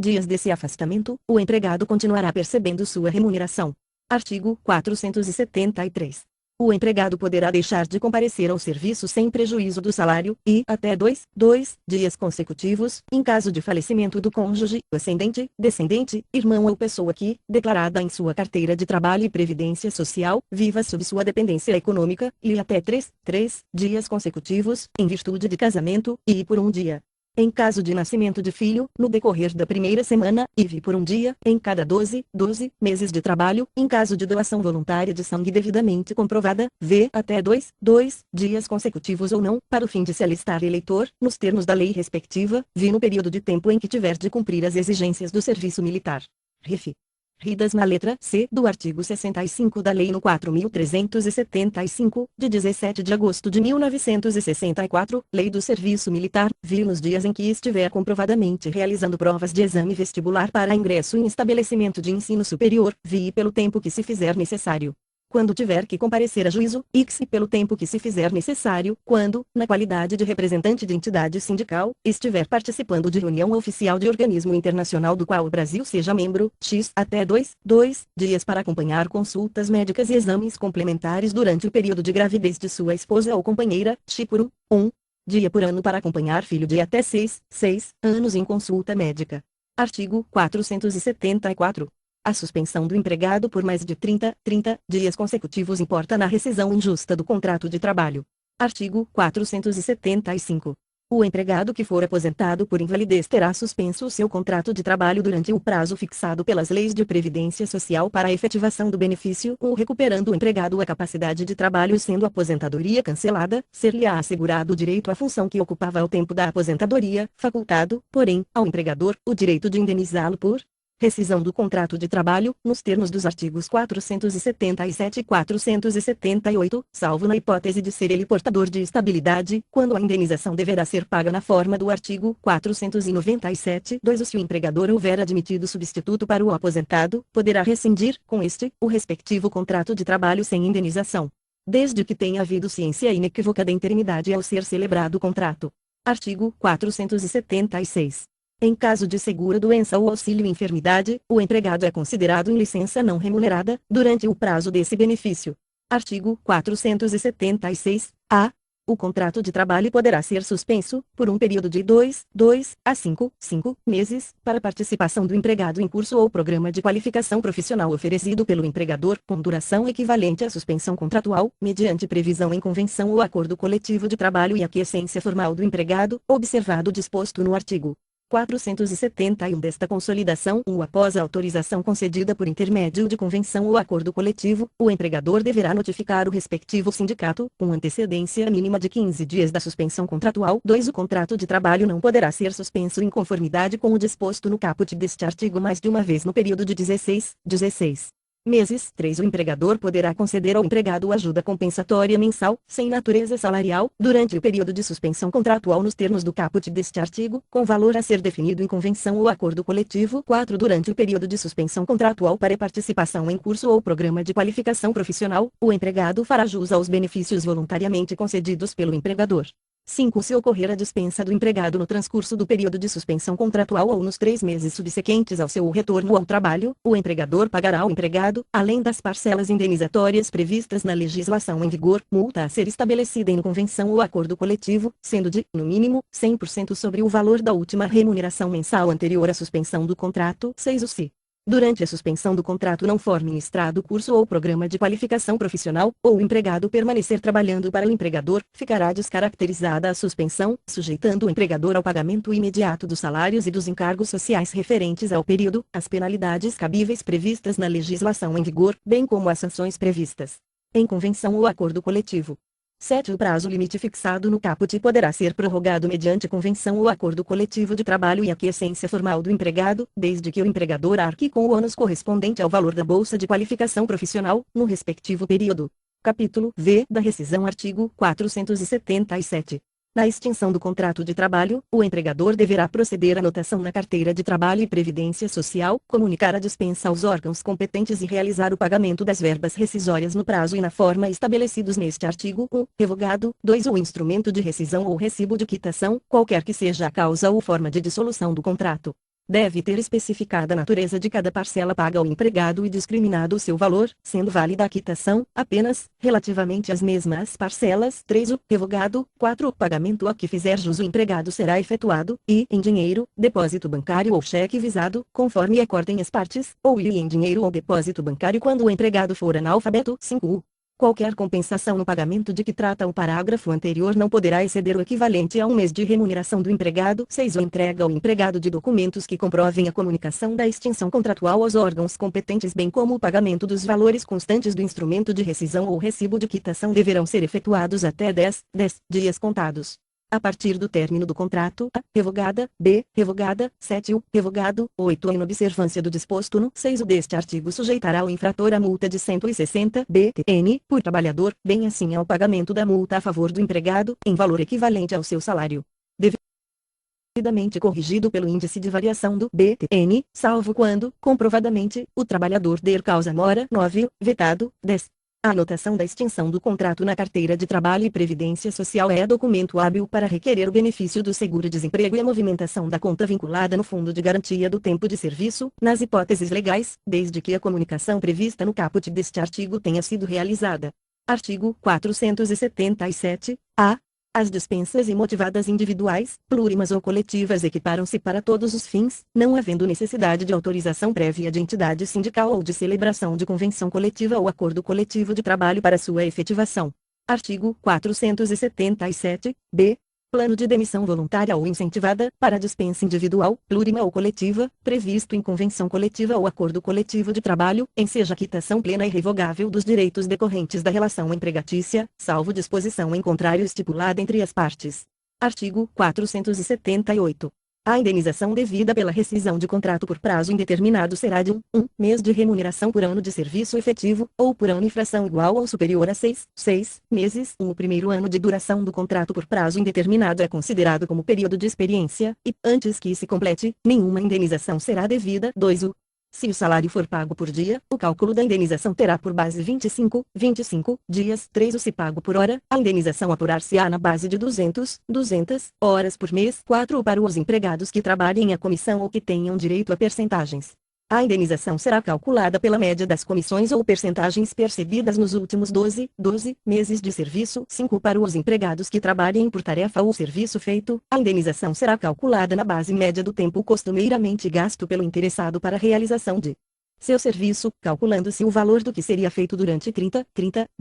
dias desse afastamento, o empregado continuará percebendo sua remuneração. Artigo 473. O empregado poderá deixar de comparecer ao serviço sem prejuízo do salário, e, até 2 dias consecutivos, em caso de falecimento do cônjuge, ascendente, descendente, irmão ou pessoa que, declarada em sua carteira de trabalho e previdência social, viva sob sua dependência econômica, e até 3 dias consecutivos, em virtude de casamento, e por um dia, em caso de nascimento de filho, no decorrer da primeira semana, e por um dia, em cada 12 meses de trabalho, em caso de doação voluntária de sangue devidamente comprovada, até 2 dias consecutivos ou não, para o fim de se alistar eleitor, nos termos da lei respectiva, no período de tempo em que tiver de cumprir as exigências do serviço militar. Ref. Ridas na letra C do artigo 65 da Lei no 4.375, de 17 de agosto de 1964, Lei do Serviço Militar, nos dias em que estiver comprovadamente realizando provas de exame vestibular para ingresso em estabelecimento de ensino superior, pelo tempo que se fizer necessário. Quando tiver que comparecer a juízo, pelo tempo que se fizer necessário, quando, na qualidade de representante de entidade sindical, estiver participando de reunião oficial de organismo internacional do qual o Brasil seja membro, até 2 dias para acompanhar consultas médicas e exames complementares durante o período de gravidez de sua esposa ou companheira, por 1 dia por ano para acompanhar filho de até 6 anos em consulta médica. Artigo 474. A suspensão do empregado por mais de 30 dias consecutivos importa na rescisão injusta do contrato de trabalho. Artigo 475. O empregado que for aposentado por invalidez terá suspenso o seu contrato de trabalho durante o prazo fixado pelas leis de previdência social para a efetivação do benefício ou recuperando o empregado a capacidade de trabalho sendo a aposentadoria cancelada, ser-lhe-á assegurado o direito à função que ocupava ao tempo da aposentadoria, facultado, porém, ao empregador, o direito de indenizá-lo por rescisão do contrato de trabalho, nos termos dos artigos 477 e 478, salvo na hipótese de ser ele portador de estabilidade, quando a indenização deverá ser paga na forma do artigo 497. 2. Se o empregador houver admitido substituto para o aposentado, poderá rescindir, com este, o respectivo contrato de trabalho sem indenização, desde que tenha havido ciência inequívoca da interinidade ao ser celebrado o contrato. Artigo 476. Em caso de seguro-doença ou auxílio-enfermidade, o empregado é considerado em licença não remunerada, durante o prazo desse benefício. Artigo 476-A. O contrato de trabalho poderá ser suspenso, por um período de 2 a 5 meses, para participação do empregado em curso ou programa de qualificação profissional oferecido pelo empregador, com duração equivalente à suspensão contratual, mediante previsão em convenção ou acordo coletivo de trabalho e aquiescência formal do empregado, observado o disposto no artigo 471 desta consolidação. Após a autorização concedida por intermédio de convenção ou acordo coletivo, o empregador deverá notificar o respectivo sindicato, com antecedência mínima de 15 dias da suspensão contratual. 2. O contrato de trabalho não poderá ser suspenso em conformidade com o disposto no caput deste artigo mais de uma vez no período de 16 meses. 3. O empregador poderá conceder ao empregado ajuda compensatória mensal, sem natureza salarial, durante o período de suspensão contratual nos termos do caput deste artigo, com valor a ser definido em convenção ou acordo coletivo. 4. Durante o período de suspensão contratual para participação em curso ou programa de qualificação profissional, o empregado fará jus aos benefícios voluntariamente concedidos pelo empregador. 5. Se ocorrer a dispensa do empregado no transcurso do período de suspensão contratual ou nos 3 meses subsequentes ao seu retorno ao trabalho, o empregador pagará ao empregado, além das parcelas indenizatórias previstas na legislação em vigor, multa a ser estabelecida em convenção ou acordo coletivo, sendo de, no mínimo, 100% sobre o valor da última remuneração mensal anterior à suspensão do contrato. 6. O se durante a suspensão do contrato não for ministrado curso ou programa de qualificação profissional, ou o empregado permanecer trabalhando para o empregador, ficará descaracterizada a suspensão, sujeitando o empregador ao pagamento imediato dos salários e dos encargos sociais referentes ao período, as penalidades cabíveis previstas na legislação em vigor, bem como as sanções previstas em convenção ou acordo coletivo. 7. O prazo limite fixado no caput poderá ser prorrogado mediante convenção ou acordo coletivo de trabalho e aquiescência formal do empregado, desde que o empregador arque com o ônus correspondente ao valor da bolsa de qualificação profissional, no respectivo período. Capítulo V da rescisão. Artigo 477. Na extinção do contrato de trabalho, o empregador deverá proceder à anotação na carteira de trabalho e previdência social, comunicar a dispensa aos órgãos competentes e realizar o pagamento das verbas rescisórias no prazo e na forma estabelecidos neste artigo. 1. Revogado. 2. O instrumento de rescisão ou recibo de quitação, qualquer que seja a causa ou forma de dissolução do contrato, deve ter especificada a natureza de cada parcela paga ao empregado e discriminado o seu valor, sendo válida a quitação, apenas, relativamente às mesmas parcelas. 3. O revogado. 4. O pagamento a que fizer jus o empregado será efetuado, e, em dinheiro, depósito bancário ou cheque visado, conforme acordem as partes, ou em dinheiro ou depósito bancário quando o empregado for analfabeto. 5. Qualquer compensação no pagamento de que trata o parágrafo anterior não poderá exceder o equivalente a um mês de remuneração do empregado. 6. A entrega ao empregado de documentos que comprovem a comunicação da extinção contratual aos órgãos competentes, bem como o pagamento dos valores constantes do instrumento de rescisão ou recibo de quitação deverão ser efetuados até 10 dias contados a partir do término do contrato. A. Revogada. B. Revogada. 7. O revogado. 8. Em observância do disposto no 6 deste artigo sujeitará o infrator a multa de 160 BTN por trabalhador, bem assim ao pagamento da multa a favor do empregado, em valor equivalente ao seu salário, devidamente corrigido pelo índice de variação do BTN, salvo quando, comprovadamente, o trabalhador der causa mora. 9. Vetado. 10. A anotação da extinção do contrato na carteira de trabalho e previdência social é documento hábil para requerer o benefício do seguro-desemprego e a movimentação da conta vinculada no fundo de garantia do tempo de serviço, nas hipóteses legais, desde que a comunicação prevista no caput deste artigo tenha sido realizada. Artigo 477. A. As dispensas imotivadas individuais, plurimas ou coletivas equiparam-se para todos os fins, não havendo necessidade de autorização prévia de entidade sindical ou de celebração de convenção coletiva ou acordo coletivo de trabalho para sua efetivação. Artigo 477. B. Plano de demissão voluntária ou incentivada, para dispensa individual, plurima ou coletiva, previsto em convenção coletiva ou acordo coletivo de trabalho, enseja quitação plena e revogável dos direitos decorrentes da relação empregatícia, salvo disposição em contrário estipulada entre as partes. Artigo 478. A indenização devida pela rescisão de contrato por prazo indeterminado será de 1 mês de remuneração por ano de serviço efetivo, ou por ano infração igual ou superior a 6 meses. O primeiro ano de duração do contrato por prazo indeterminado é considerado como período de experiência, e, antes que se complete, nenhuma indenização será devida. 2. Se o salário for pago por dia, o cálculo da indenização terá por base 25 dias. 3. O se pago por hora, a indenização apurar-se-á na base de 200 horas por mês. 4. Para os empregados que trabalhem à comissão ou que tenham direito a percentagens, a indenização será calculada pela média das comissões ou percentagens percebidas nos últimos 12 meses de serviço. 5. Para os empregados que trabalhem por tarefa ou serviço feito, a indenização será calculada na base média do tempo costumeiramente gasto pelo interessado para a realização de seu serviço, calculando-se o valor do que seria feito durante 30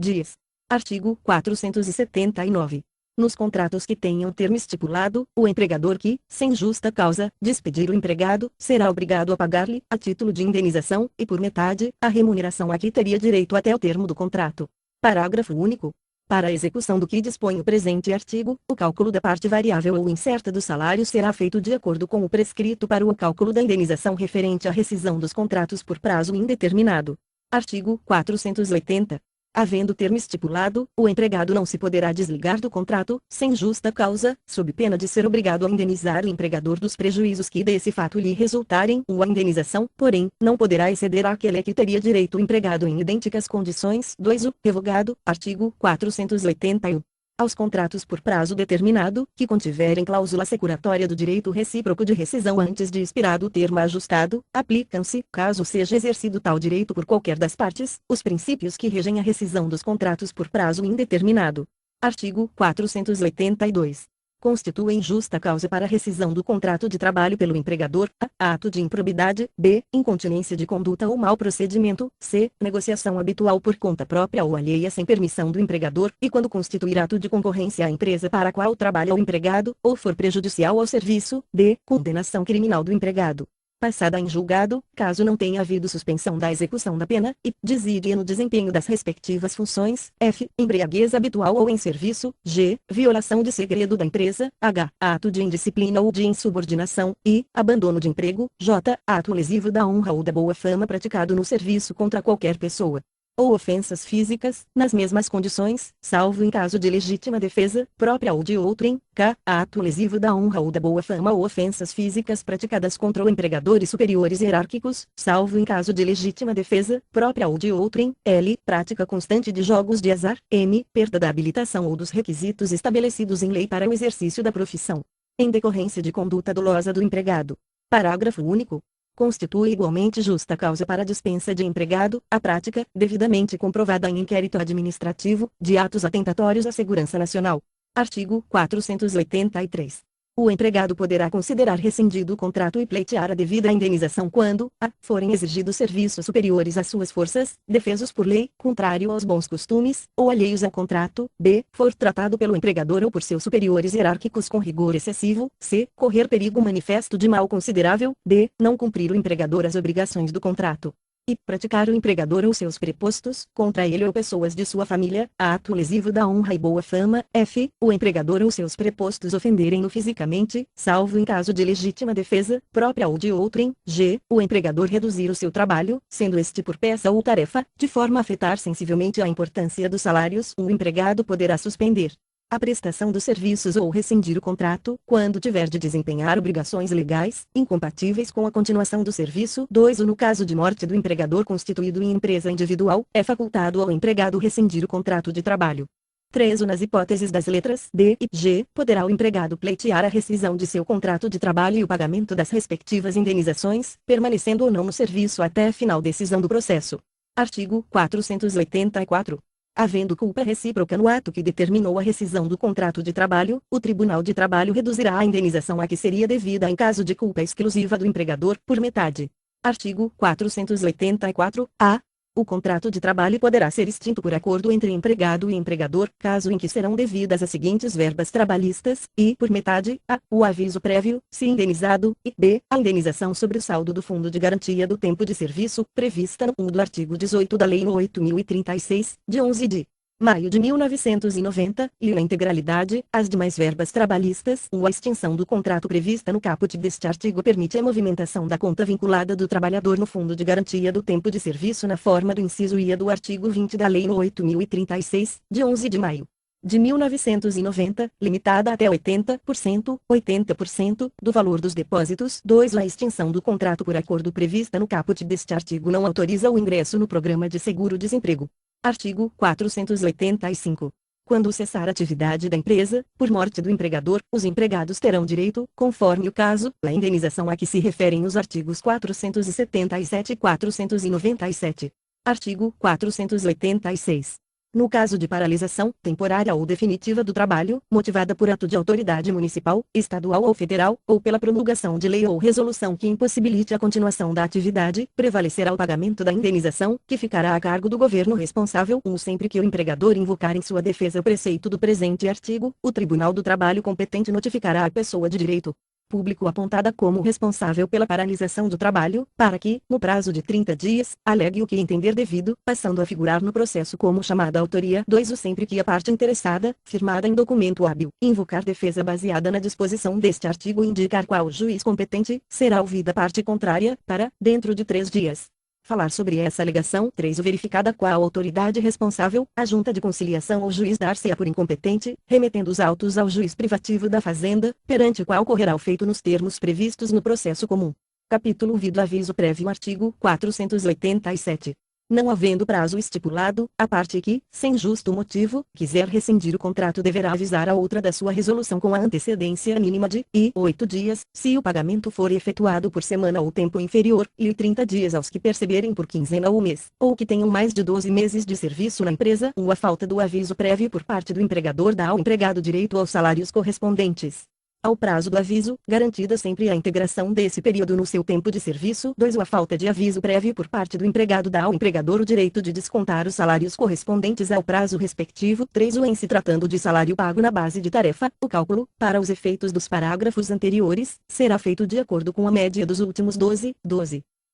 dias. Artigo 479. Nos contratos que tenham termo estipulado, o empregador que, sem justa causa, despedir o empregado, será obrigado a pagar-lhe, a título de indenização, e por metade, a remuneração a que teria direito até o termo do contrato. Parágrafo único. Para a execução do que dispõe o presente artigo, o cálculo da parte variável ou incerta do salário será feito de acordo com o prescrito para o cálculo da indenização referente à rescisão dos contratos por prazo indeterminado. Artigo 480. Havendo termo estipulado, o empregado não se poderá desligar do contrato, sem justa causa, sob pena de ser obrigado a indenizar o empregador dos prejuízos que desse fato lhe resultarem. A indenização, porém, não poderá exceder àquele a que teria direito o empregado em idênticas condições. 2. O revogado. Artigo 481. Aos contratos por prazo determinado, que contiverem cláusula securatória do direito recíproco de rescisão antes de expirado o termo ajustado, aplicam-se, caso seja exercido tal direito por qualquer das partes, os princípios que regem a rescisão dos contratos por prazo indeterminado. Artigo 482. Constituem justa causa para rescisão do contrato de trabalho pelo empregador: a. Ato de improbidade; b. Incontinência de conduta ou mau procedimento; c. Negociação habitual por conta própria ou alheia sem permissão do empregador, e quando constituir ato de concorrência à empresa para a qual trabalha o empregado, ou for prejudicial ao serviço; d. Condenação criminal do empregado, passada em julgado, caso não tenha havido suspensão da execução da pena, e desídia no desempenho das respectivas funções; f. Embriaguez habitual ou em serviço; g. Violação de segredo da empresa; h. Ato de indisciplina ou de insubordinação; i. Abandono de emprego; j. Ato lesivo da honra ou da boa fama praticado no serviço contra qualquer pessoa, ou ofensas físicas, nas mesmas condições, salvo em caso de legítima defesa, própria ou de outrem; k. Ato lesivo da honra ou da boa fama ou ofensas físicas praticadas contra o empregador e superiores hierárquicos, salvo em caso de legítima defesa, própria ou de outrem; l. Prática constante de jogos de azar; m. Perda da habilitação ou dos requisitos estabelecidos em lei para o exercício da profissão, em decorrência de conduta dolosa do empregado. Parágrafo único. Constitui igualmente justa causa para a dispensa de empregado, a prática, devidamente comprovada em inquérito administrativo, de atos atentatórios à segurança nacional. Artigo 483. O empregado poderá considerar rescindido o contrato e pleitear a devida indenização quando, a. Forem exigidos serviços superiores às suas forças, defesos por lei, contrário aos bons costumes, ou alheios ao contrato; b. For tratado pelo empregador ou por seus superiores hierárquicos com rigor excessivo; c. Correr perigo manifesto de mal considerável; d. Não cumprir o empregador as obrigações do contrato, e praticar o empregador ou seus prepostos, contra ele ou pessoas de sua família, ato lesivo da honra e boa fama; f. O empregador ou seus prepostos ofenderem-no fisicamente, salvo em caso de legítima defesa, própria ou de outrem; g. O empregador reduzir o seu trabalho, sendo este por peça ou tarefa, de forma a afetar sensivelmente a importância dos salários. O empregado poderá suspender a prestação dos serviços ou rescindir o contrato, quando tiver de desempenhar obrigações legais, incompatíveis com a continuação do serviço. 2. Ou no caso de morte do empregador constituído em empresa individual, é facultado ao empregado rescindir o contrato de trabalho. 3. Ou nas hipóteses das letras d e g, poderá o empregado pleitear a rescisão de seu contrato de trabalho e o pagamento das respectivas indenizações, permanecendo ou não no serviço até final decisão do processo. Artigo 484. Havendo culpa recíproca no ato que determinou a rescisão do contrato de trabalho, o Tribunal de Trabalho reduzirá a indenização a que seria devida em caso de culpa exclusiva do empregador, por metade. Artigo 484-A. O contrato de trabalho poderá ser extinto por acordo entre empregado e empregador, caso em que serão devidas as seguintes verbas trabalhistas, e, por metade, a. O aviso prévio, se indenizado, e b. A indenização sobre o saldo do Fundo de Garantia do Tempo de Serviço, prevista no 1 do artigo 18 da Lei nº 8.036, de 11 de maio de 1990, e na integralidade, as demais verbas trabalhistas. A extinção do contrato prevista no caput deste artigo permite a movimentação da conta vinculada do trabalhador no Fundo de Garantia do Tempo de Serviço na forma do inciso IA do artigo 20 da Lei nº 8.036, de 11 de maio de 1990, limitada até 80% do valor dos depósitos. 2. A extinção do contrato por acordo prevista no caput deste artigo não autoriza o ingresso no programa de seguro-desemprego. Artigo 485. Quando cessar a atividade da empresa, por morte do empregador, os empregados terão direito, conforme o caso, à indenização a que se referem os artigos 477 e 497. Artigo 486. No caso de paralisação, temporária ou definitiva do trabalho, motivada por ato de autoridade municipal, estadual ou federal, ou pela promulgação de lei ou resolução que impossibilite a continuação da atividade, prevalecerá o pagamento da indenização, que ficará a cargo do governo responsável. Sempre que o empregador invocar em sua defesa o preceito do presente artigo, o Tribunal do Trabalho competente notificará a pessoa de direito público apontada como responsável pela paralisação do trabalho, para que, no prazo de 30 dias, alegue o que entender devido, passando a figurar no processo como chamada autoria. 2. O sempre que a parte interessada, firmada em documento hábil, invocar defesa baseada na disposição deste artigo e indicar qual juiz competente, será ouvida a parte contrária, para, dentro de 3 dias, falar sobre essa alegação. 3. O verificada qual autoridade responsável, a junta de conciliação ou juiz dar-se-á por incompetente, remetendo os autos ao juiz privativo da Fazenda, perante o qual correrá o feito nos termos previstos no processo comum. Capítulo V do aviso prévio. Artigo 487. Não havendo prazo estipulado, a parte que, sem justo motivo, quiser rescindir o contrato deverá avisar a outra da sua resolução com a antecedência mínima de 8 dias, se o pagamento for efetuado por semana ou tempo inferior, e 30 dias aos que perceberem por quinzena ou mês, ou que tenham mais de 12 meses de serviço na empresa, ou a falta do aviso prévio por parte do empregador dá ao empregado direito aos salários correspondentes ao prazo do aviso, garantida sempre a integração desse período no seu tempo de serviço. 2. A falta de aviso prévio por parte do empregado dá ao empregador o direito de descontar os salários correspondentes ao prazo respectivo. 3. Em se tratando de salário pago na base de tarefa, o cálculo, para os efeitos dos parágrafos anteriores, será feito de acordo com a média dos últimos 12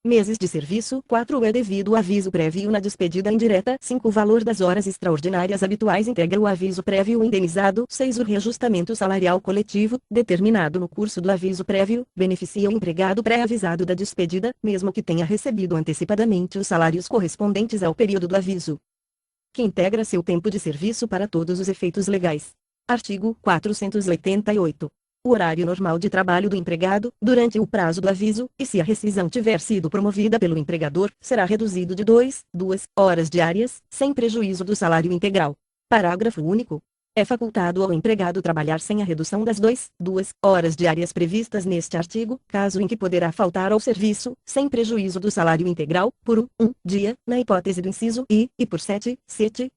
meses de serviço. 4. É devido o aviso prévio na despedida indireta. 5. O valor das horas extraordinárias habituais integra o aviso prévio indenizado. 6. O reajustamento salarial coletivo, determinado no curso do aviso prévio, beneficia o empregado pré-avisado da despedida, mesmo que tenha recebido antecipadamente os salários correspondentes ao período do aviso. Que integra seu tempo de serviço para todos os efeitos legais. Artigo 488. O horário normal de trabalho do empregado, durante o prazo do aviso, e se a rescisão tiver sido promovida pelo empregador, será reduzido de 2 horas diárias, sem prejuízo do salário integral. Parágrafo único. É facultado ao empregado trabalhar sem a redução das 2 horas diárias previstas neste artigo, caso em que poderá faltar ao serviço, sem prejuízo do salário integral, por um dia, na hipótese do inciso I, e por 7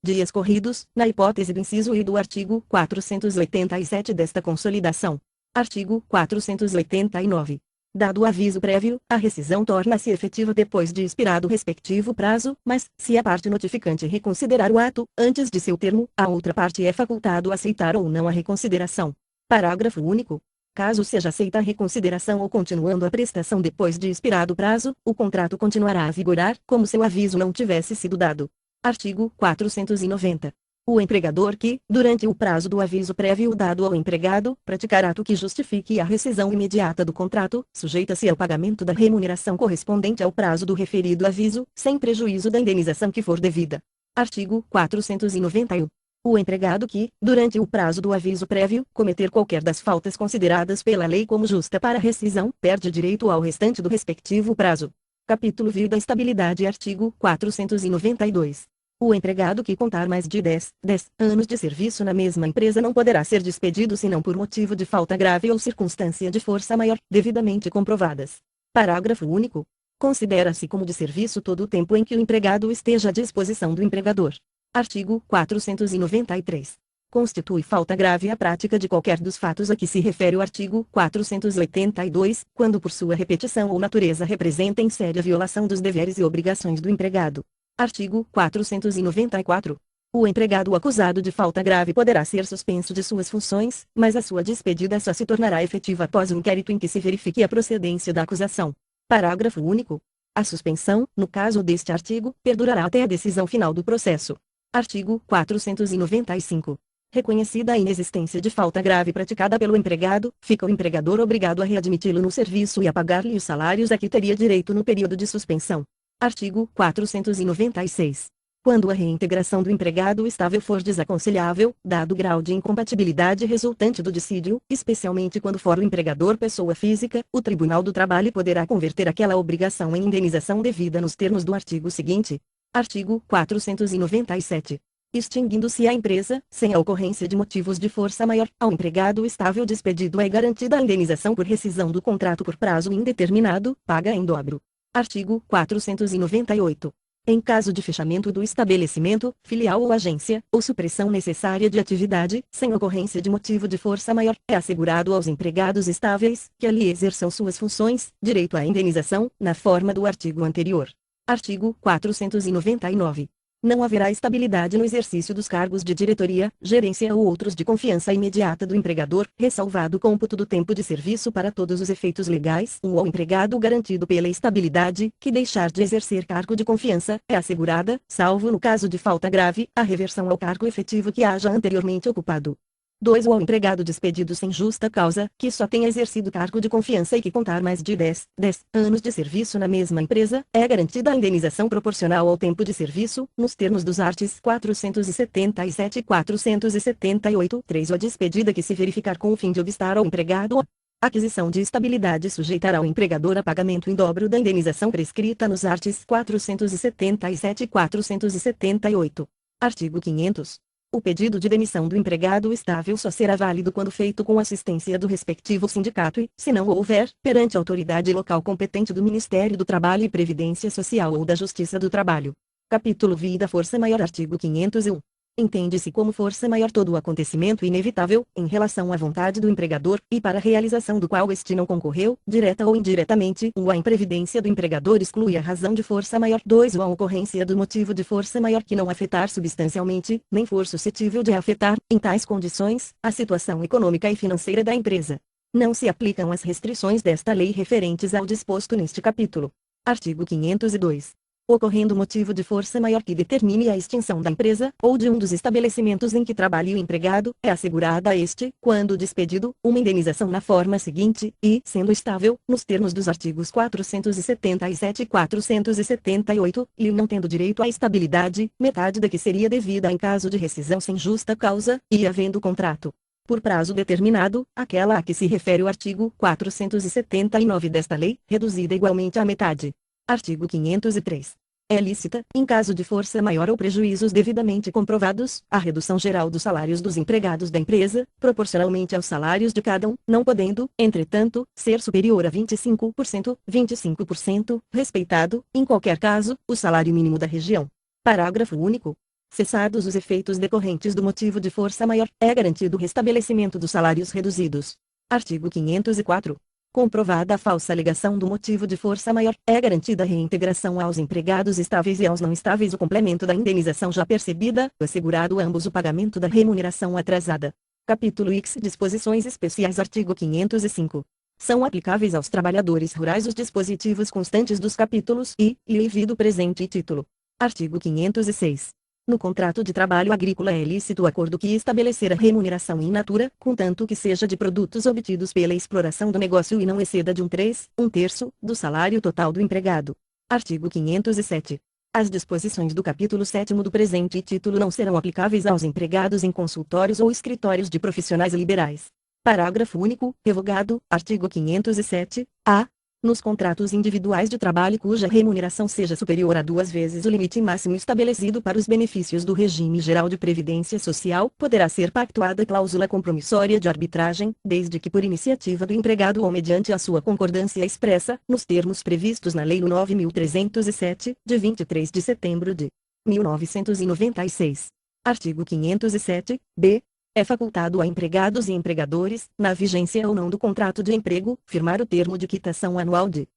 dias corridos, na hipótese do inciso I do artigo 487 desta Consolidação. Artigo 489. Dado o aviso prévio, a rescisão torna-se efetiva depois de expirado o respectivo prazo, mas, se a parte notificante reconsiderar o ato, antes de seu termo, a outra parte é facultado aceitar ou não a reconsideração. Parágrafo único. Caso seja aceita a reconsideração ou continuando a prestação depois de expirado o prazo, o contrato continuará a vigorar, como se o aviso não tivesse sido dado. Artigo 490. O empregador que, durante o prazo do aviso prévio dado ao empregado, praticar ato que justifique a rescisão imediata do contrato, sujeita-se ao pagamento da remuneração correspondente ao prazo do referido aviso, sem prejuízo da indenização que for devida. Artigo 491. O empregado que, durante o prazo do aviso prévio, cometer qualquer das faltas consideradas pela lei como justa para rescisão, perde direito ao restante do respectivo prazo. Capítulo Vida e Estabilidade. Artigo 492. O empregado que contar mais de 10 anos de serviço na mesma empresa não poderá ser despedido senão por motivo de falta grave ou circunstância de força maior, devidamente comprovadas. Parágrafo único. Considera-se como de serviço todo o tempo em que o empregado esteja à disposição do empregador. Artigo 493. Constitui falta grave a prática de qualquer dos fatos a que se refere o artigo 482, quando por sua repetição ou natureza representem séria violação dos deveres e obrigações do empregado. Artigo 494. O empregado acusado de falta grave poderá ser suspenso de suas funções, mas a sua despedida só se tornará efetiva após o inquérito em que se verifique a procedência da acusação. Parágrafo único. A suspensão, no caso deste artigo, perdurará até a decisão final do processo. Artigo 495. Reconhecida a inexistência de falta grave praticada pelo empregado, fica o empregador obrigado a readmiti-lo no serviço e a pagar-lhe os salários a que teria direito no período de suspensão. Artigo 496. Quando a reintegração do empregado estável for desaconselhável, dado o grau de incompatibilidade resultante do dissídio, especialmente quando for o empregador pessoa física, o Tribunal do Trabalho poderá converter aquela obrigação em indenização devida nos termos do artigo seguinte. Artigo 497. Extinguindo-se a empresa, sem a ocorrência de motivos de força maior, ao empregado estável despedido é garantida a indenização por rescisão do contrato por prazo indeterminado, paga em dobro. Artigo 498. Em caso de fechamento do estabelecimento, filial ou agência, ou supressão necessária de atividade, sem ocorrência de motivo de força maior, é assegurado aos empregados estáveis, que ali exerçam suas funções, direito à indenização, na forma do artigo anterior. Artigo 499. Não haverá estabilidade no exercício dos cargos de diretoria, gerência ou outros de confiança imediata do empregador, ressalvado o cômputo do tempo de serviço para todos os efeitos legais. O empregado garantido pela estabilidade, que deixar de exercer cargo de confiança, é assegurada, salvo no caso de falta grave, a reversão ao cargo efetivo que haja anteriormente ocupado. 2. O empregado despedido sem justa causa, que só tenha exercido cargo de confiança e que contar mais de 10 anos de serviço na mesma empresa, é garantida a indenização proporcional ao tempo de serviço, nos termos dos artigos 477 e 478. 3. A despedida que se verificar com o fim de obstar ao empregado Aquisição de estabilidade sujeitará o empregador a pagamento em dobro da indenização prescrita nos arts. 477 e 478. Artigo 500. O pedido de demissão do empregado estável só será válido quando feito com assistência do respectivo sindicato e, se não houver, perante a autoridade local competente do Ministério do Trabalho e Previdência Social ou da Justiça do Trabalho. Capítulo Vida Força Maior. Artigo 501. Entende-se como força maior todo o acontecimento inevitável, em relação à vontade do empregador, e para a realização do qual este não concorreu, direta ou indiretamente. 1. A imprevidência do empregador exclui a razão de força maior. 2. A ocorrência do motivo de força maior que não afetar substancialmente, nem for suscetível de afetar, em tais condições, a situação econômica e financeira da empresa. Não se aplicam as restrições desta lei referentes ao disposto neste capítulo. Artigo 502. Ocorrendo motivo de força maior que determine a extinção da empresa, ou de um dos estabelecimentos em que trabalhe o empregado, é assegurada a este, quando despedido, uma indenização na forma seguinte, e, sendo estável, nos termos dos artigos 477 e 478, e não tendo direito à estabilidade, metade da que seria devida em caso de rescisão sem justa causa, e havendo contrato por prazo determinado, aquela a que se refere o artigo 479 desta lei, reduzida igualmente à metade. Artigo 503. É lícita, em caso de força maior ou prejuízos devidamente comprovados, a redução geral dos salários dos empregados da empresa, proporcionalmente aos salários de cada um, não podendo, entretanto, ser superior a 25%, respeitado, em qualquer caso, o salário mínimo da região. Parágrafo único. Cessados os efeitos decorrentes do motivo de força maior, é garantido o restabelecimento dos salários reduzidos. Artigo 504. Comprovada a falsa alegação do motivo de força maior, é garantida a reintegração aos empregados estáveis e aos não estáveis o complemento da indenização já percebida, assegurado a ambos o pagamento da remuneração atrasada. Capítulo X. Disposições especiais. Artigo 505. São aplicáveis aos trabalhadores rurais os dispositivos constantes dos capítulos I, livre do presente título. Artigo 506. No contrato de trabalho agrícola é lícito o acordo que estabelecer a remuneração in natura, contanto que seja de produtos obtidos pela exploração do negócio e não exceda de 1/3 do salário total do empregado. Artigo 507. As disposições do capítulo 7º do presente título não serão aplicáveis aos empregados em consultórios ou escritórios de profissionais liberais. Parágrafo único. Revogado. Artigo 507. A. Nos contratos individuais de trabalho cuja remuneração seja superior a 2 vezes o limite máximo estabelecido para os benefícios do regime geral de previdência social, poderá ser pactuada cláusula compromissória de arbitragem, desde que por iniciativa do empregado ou mediante a sua concordância expressa, nos termos previstos na Lei nº 9.307, de 23 de setembro de 1996. Artigo 507, b. É facultado a empregados e empregadores, na vigência ou não do contrato de emprego, firmar o termo de quitação anual de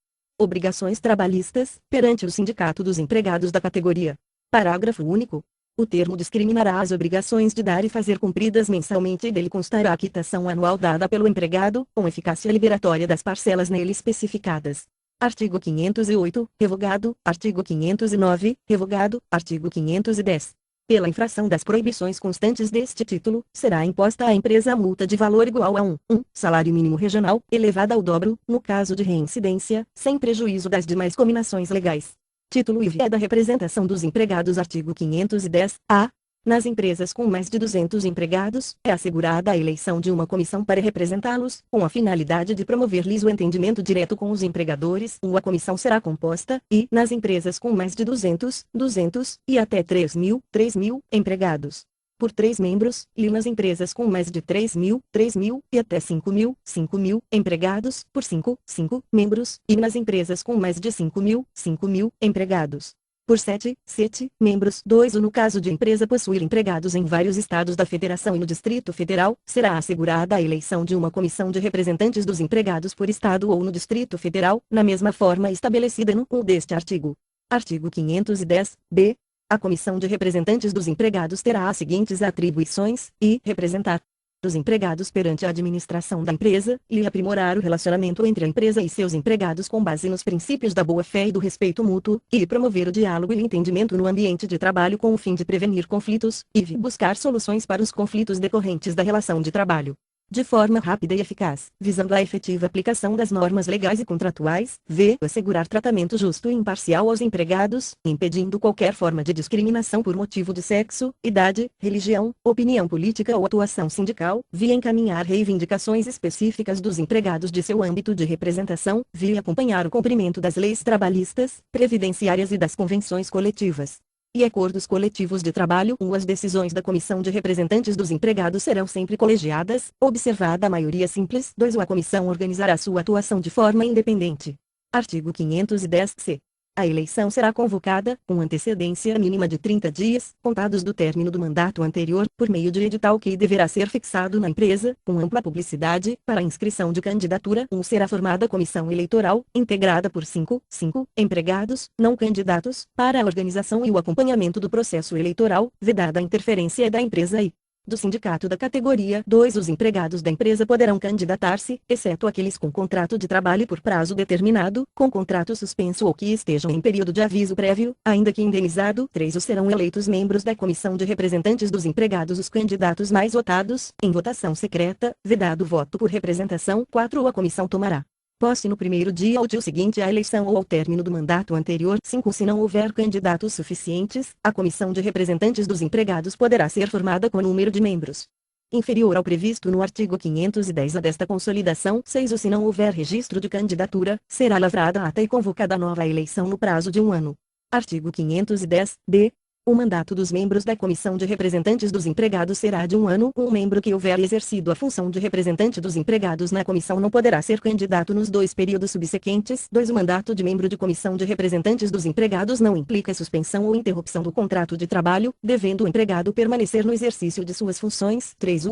obrigações trabalhistas, perante o Sindicato dos Empregados da categoria. Parágrafo único. O termo discriminará as obrigações de dar e fazer cumpridas mensalmente e dele constará a quitação anual dada pelo empregado, com eficácia liberatória das parcelas nele especificadas. Artigo 508, revogado. Artigo 509, revogado. Artigo 510. Pela infração das proibições constantes deste título, será imposta à empresa a multa de valor igual a 1 salário mínimo regional, elevada ao dobro, no caso de reincidência, sem prejuízo das demais cominações legais. Título IV é da representação dos empregados. Artigo 510-A. Nas empresas com mais de 200 empregados, é assegurada a eleição de uma comissão para representá-los, com a finalidade de promover-lhes o entendimento direto com os empregadores. A comissão será composta, e, nas empresas com mais de 200 e até 3.000 empregados, por 3 membros, e nas empresas com mais de 3.000 e até 5.000 empregados, por 5 membros, e nas empresas com mais de 5.000 empregados, por 7 membros. 2. No caso de empresa possuir empregados em vários estados da Federação e no Distrito Federal, será assegurada a eleição de uma comissão de representantes dos empregados por estado ou no Distrito Federal, na mesma forma estabelecida no 1 deste artigo. Artigo 510-B. A comissão de representantes dos empregados terá as seguintes atribuições: e representar os empregados perante a administração da empresa, e aprimorar o relacionamento entre a empresa e seus empregados com base nos princípios da boa-fé e do respeito mútuo, e promover o diálogo e o entendimento no ambiente de trabalho com o fim de prevenir conflitos, e buscar soluções para os conflitos decorrentes da relação de trabalho. de forma rápida e eficaz, visando a efetiva aplicação das normas legais e contratuais, v. assegurar tratamento justo e imparcial aos empregados, impedindo qualquer forma de discriminação por motivo de sexo, idade, religião, opinião política ou atuação sindical, via encaminhar reivindicações específicas dos empregados de seu âmbito de representação, via acompanhar o cumprimento das leis trabalhistas, previdenciárias e das convenções coletivas e acordos coletivos de trabalho. As decisões da Comissão de Representantes dos Empregados serão sempre colegiadas, observada a maioria simples. 2. A comissão organizará sua atuação de forma independente. Artigo 510-C. A eleição será convocada, com antecedência mínima de 30 dias, contados do término do mandato anterior, por meio de edital que deverá ser fixado na empresa, com ampla publicidade, para a inscrição de candidatura. Será formada comissão eleitoral, integrada por 5 empregados, não candidatos, para a organização e o acompanhamento do processo eleitoral, vedada a interferência da empresa e do sindicato da categoria. 2. Os empregados da empresa poderão candidatar-se, exceto aqueles com contrato de trabalho por prazo determinado, com contrato suspenso ou que estejam em período de aviso prévio, ainda que indenizado. 3. Serão eleitos membros da Comissão de Representantes dos Empregados os candidatos mais votados, em votação secreta, vedado o voto por representação. 4. A comissão tomará posse no primeiro dia útil seguinte à eleição ou ao término do mandato anterior. 5. Se não houver candidatos suficientes, a Comissão de Representantes dos Empregados poderá ser formada com número de membros inferior ao previsto no artigo 510-A desta consolidação. 6. Se não houver registro de candidatura, será lavrada a ata e convocada a nova eleição no prazo de 1 ano. Artigo 510-D. O mandato dos membros da Comissão de Representantes dos Empregados será de 1 ano. Um membro que houver exercido a função de representante dos empregados na comissão não poderá ser candidato nos 2 períodos subsequentes. 2. O mandato de membro de Comissão de Representantes dos Empregados não implica suspensão ou interrupção do contrato de trabalho, devendo o empregado permanecer no exercício de suas funções. 3.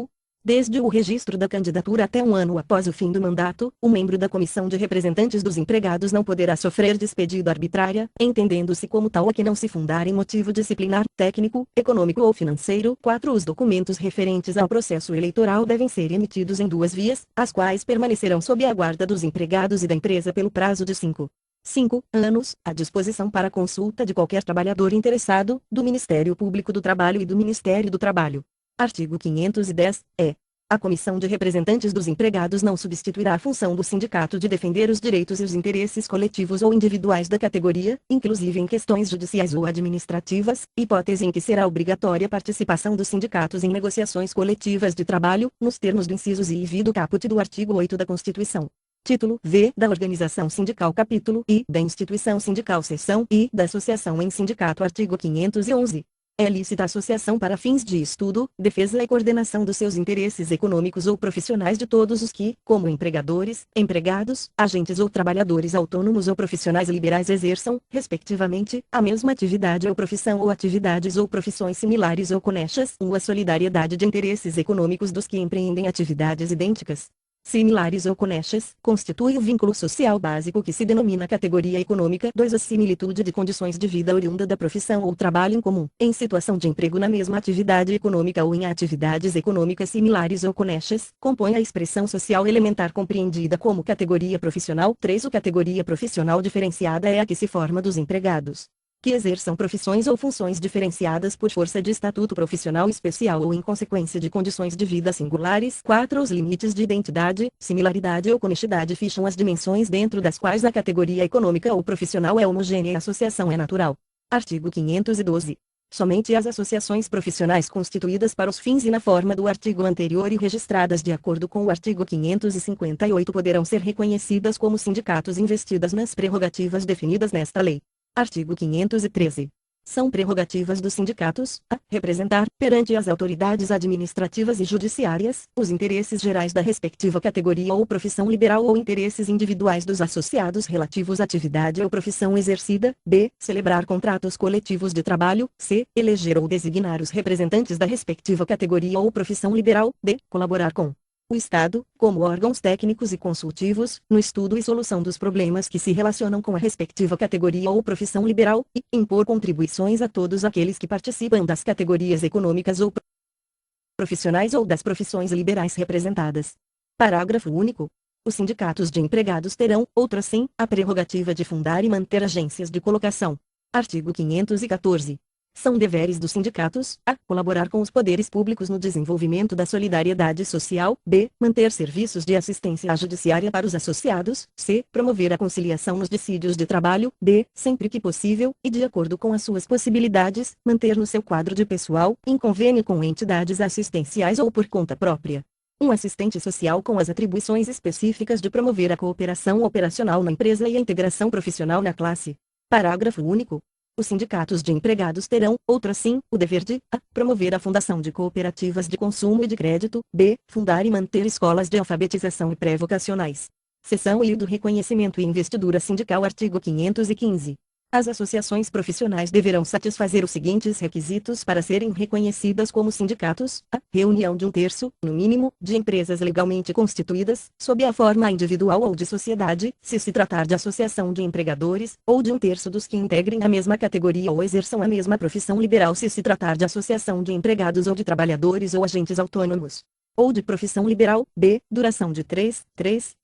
Desde o registro da candidatura até 1 ano após o fim do mandato, o membro da Comissão de Representantes dos Empregados não poderá sofrer despedido arbitrária, entendendo-se como tal a que não se fundar em motivo disciplinar, técnico, econômico ou financeiro. 4. Os documentos referentes ao processo eleitoral devem ser emitidos em 2 vias, as quais permanecerão sob a guarda dos empregados e da empresa pelo prazo de 5 anos, à disposição para consulta de qualquer trabalhador interessado, do Ministério Público do Trabalho e do Ministério do Trabalho. Artigo 510-E. A Comissão de Representantes dos Empregados não substituirá a função do sindicato de defender os direitos e os interesses coletivos ou individuais da categoria, inclusive em questões judiciais ou administrativas, hipótese em que será obrigatória a participação dos sindicatos em negociações coletivas de trabalho, nos termos do incisos I e V do caput do artigo 8 da Constituição. Título V da Organização Sindical. Capítulo I da Instituição Sindical. Seção I da Associação em Sindicato. Artigo 511. É lícita a associação para fins de estudo, defesa e coordenação dos seus interesses econômicos ou profissionais de todos os que, como empregadores, empregados, agentes ou trabalhadores autônomos ou profissionais liberais exerçam, respectivamente, a mesma atividade ou profissão ou atividades ou profissões similares ou conexas. A solidariedade de interesses econômicos dos que empreendem atividades idênticas, similares ou conexas, constitui o vínculo social básico que se denomina categoria econômica. 2. A similitude de condições de vida oriunda da profissão ou trabalho em comum, em situação de emprego na mesma atividade econômica ou em atividades econômicas similares ou conexas, compõe a expressão social elementar compreendida como categoria profissional. 3. A categoria profissional diferenciada é a que se forma dos empregados que exerçam profissões ou funções diferenciadas por força de estatuto profissional especial ou em consequência de condições de vida singulares. 4. Os limites de identidade, similaridade ou conexidade ficham as dimensões dentro das quais a categoria econômica ou profissional é homogênea e a associação é natural. Artigo 512. Somente as associações profissionais constituídas para os fins e na forma do artigo anterior e registradas de acordo com o artigo 558 poderão ser reconhecidas como sindicatos investidas nas prerrogativas definidas nesta lei. Artigo 513. São prerrogativas dos sindicatos, a representar, perante as autoridades administrativas e judiciárias, os interesses gerais da respectiva categoria ou profissão liberal ou interesses individuais dos associados relativos à atividade ou profissão exercida, b. celebrar contratos coletivos de trabalho, c. eleger ou designar os representantes da respectiva categoria ou profissão liberal, d. colaborar com o Estado, como órgãos técnicos e consultivos, no estudo e solução dos problemas que se relacionam com a respectiva categoria ou profissão liberal, e impor contribuições a todos aqueles que participam das categorias econômicas ou profissionais ou das profissões liberais representadas. Parágrafo único. Os sindicatos de empregados terão, outrem, a prerrogativa de fundar e manter agências de colocação. Artigo 514. São deveres dos sindicatos: a. Colaborar com os poderes públicos no desenvolvimento da solidariedade social. B. Manter serviços de assistência judiciária para os associados. C. Promover a conciliação nos dissídios de trabalho. D. Sempre que possível, e de acordo com as suas possibilidades, manter no seu quadro de pessoal, em convênio com entidades assistenciais ou por conta própria, um assistente social com as atribuições específicas de promover a cooperação operacional na empresa e a integração profissional na classe. Parágrafo único. Os sindicatos de empregados terão, outrassim, o dever de: a. Promover a fundação de cooperativas de consumo e de crédito. B. Fundar e manter escolas de alfabetização e pré-vocacionais. Seção I do Reconhecimento e Investidura Sindical. Artigo 515. As associações profissionais deverão satisfazer os seguintes requisitos para serem reconhecidas como sindicatos: a. Reunião de 1/3, no mínimo, de empresas legalmente constituídas, sob a forma individual ou de sociedade, se se tratar de associação de empregadores, ou de 1/3 dos que integrem a mesma categoria ou exerçam a mesma profissão liberal se se tratar de associação de empregados ou de trabalhadores ou agentes autônomos, ou de profissão liberal. B. Duração de 3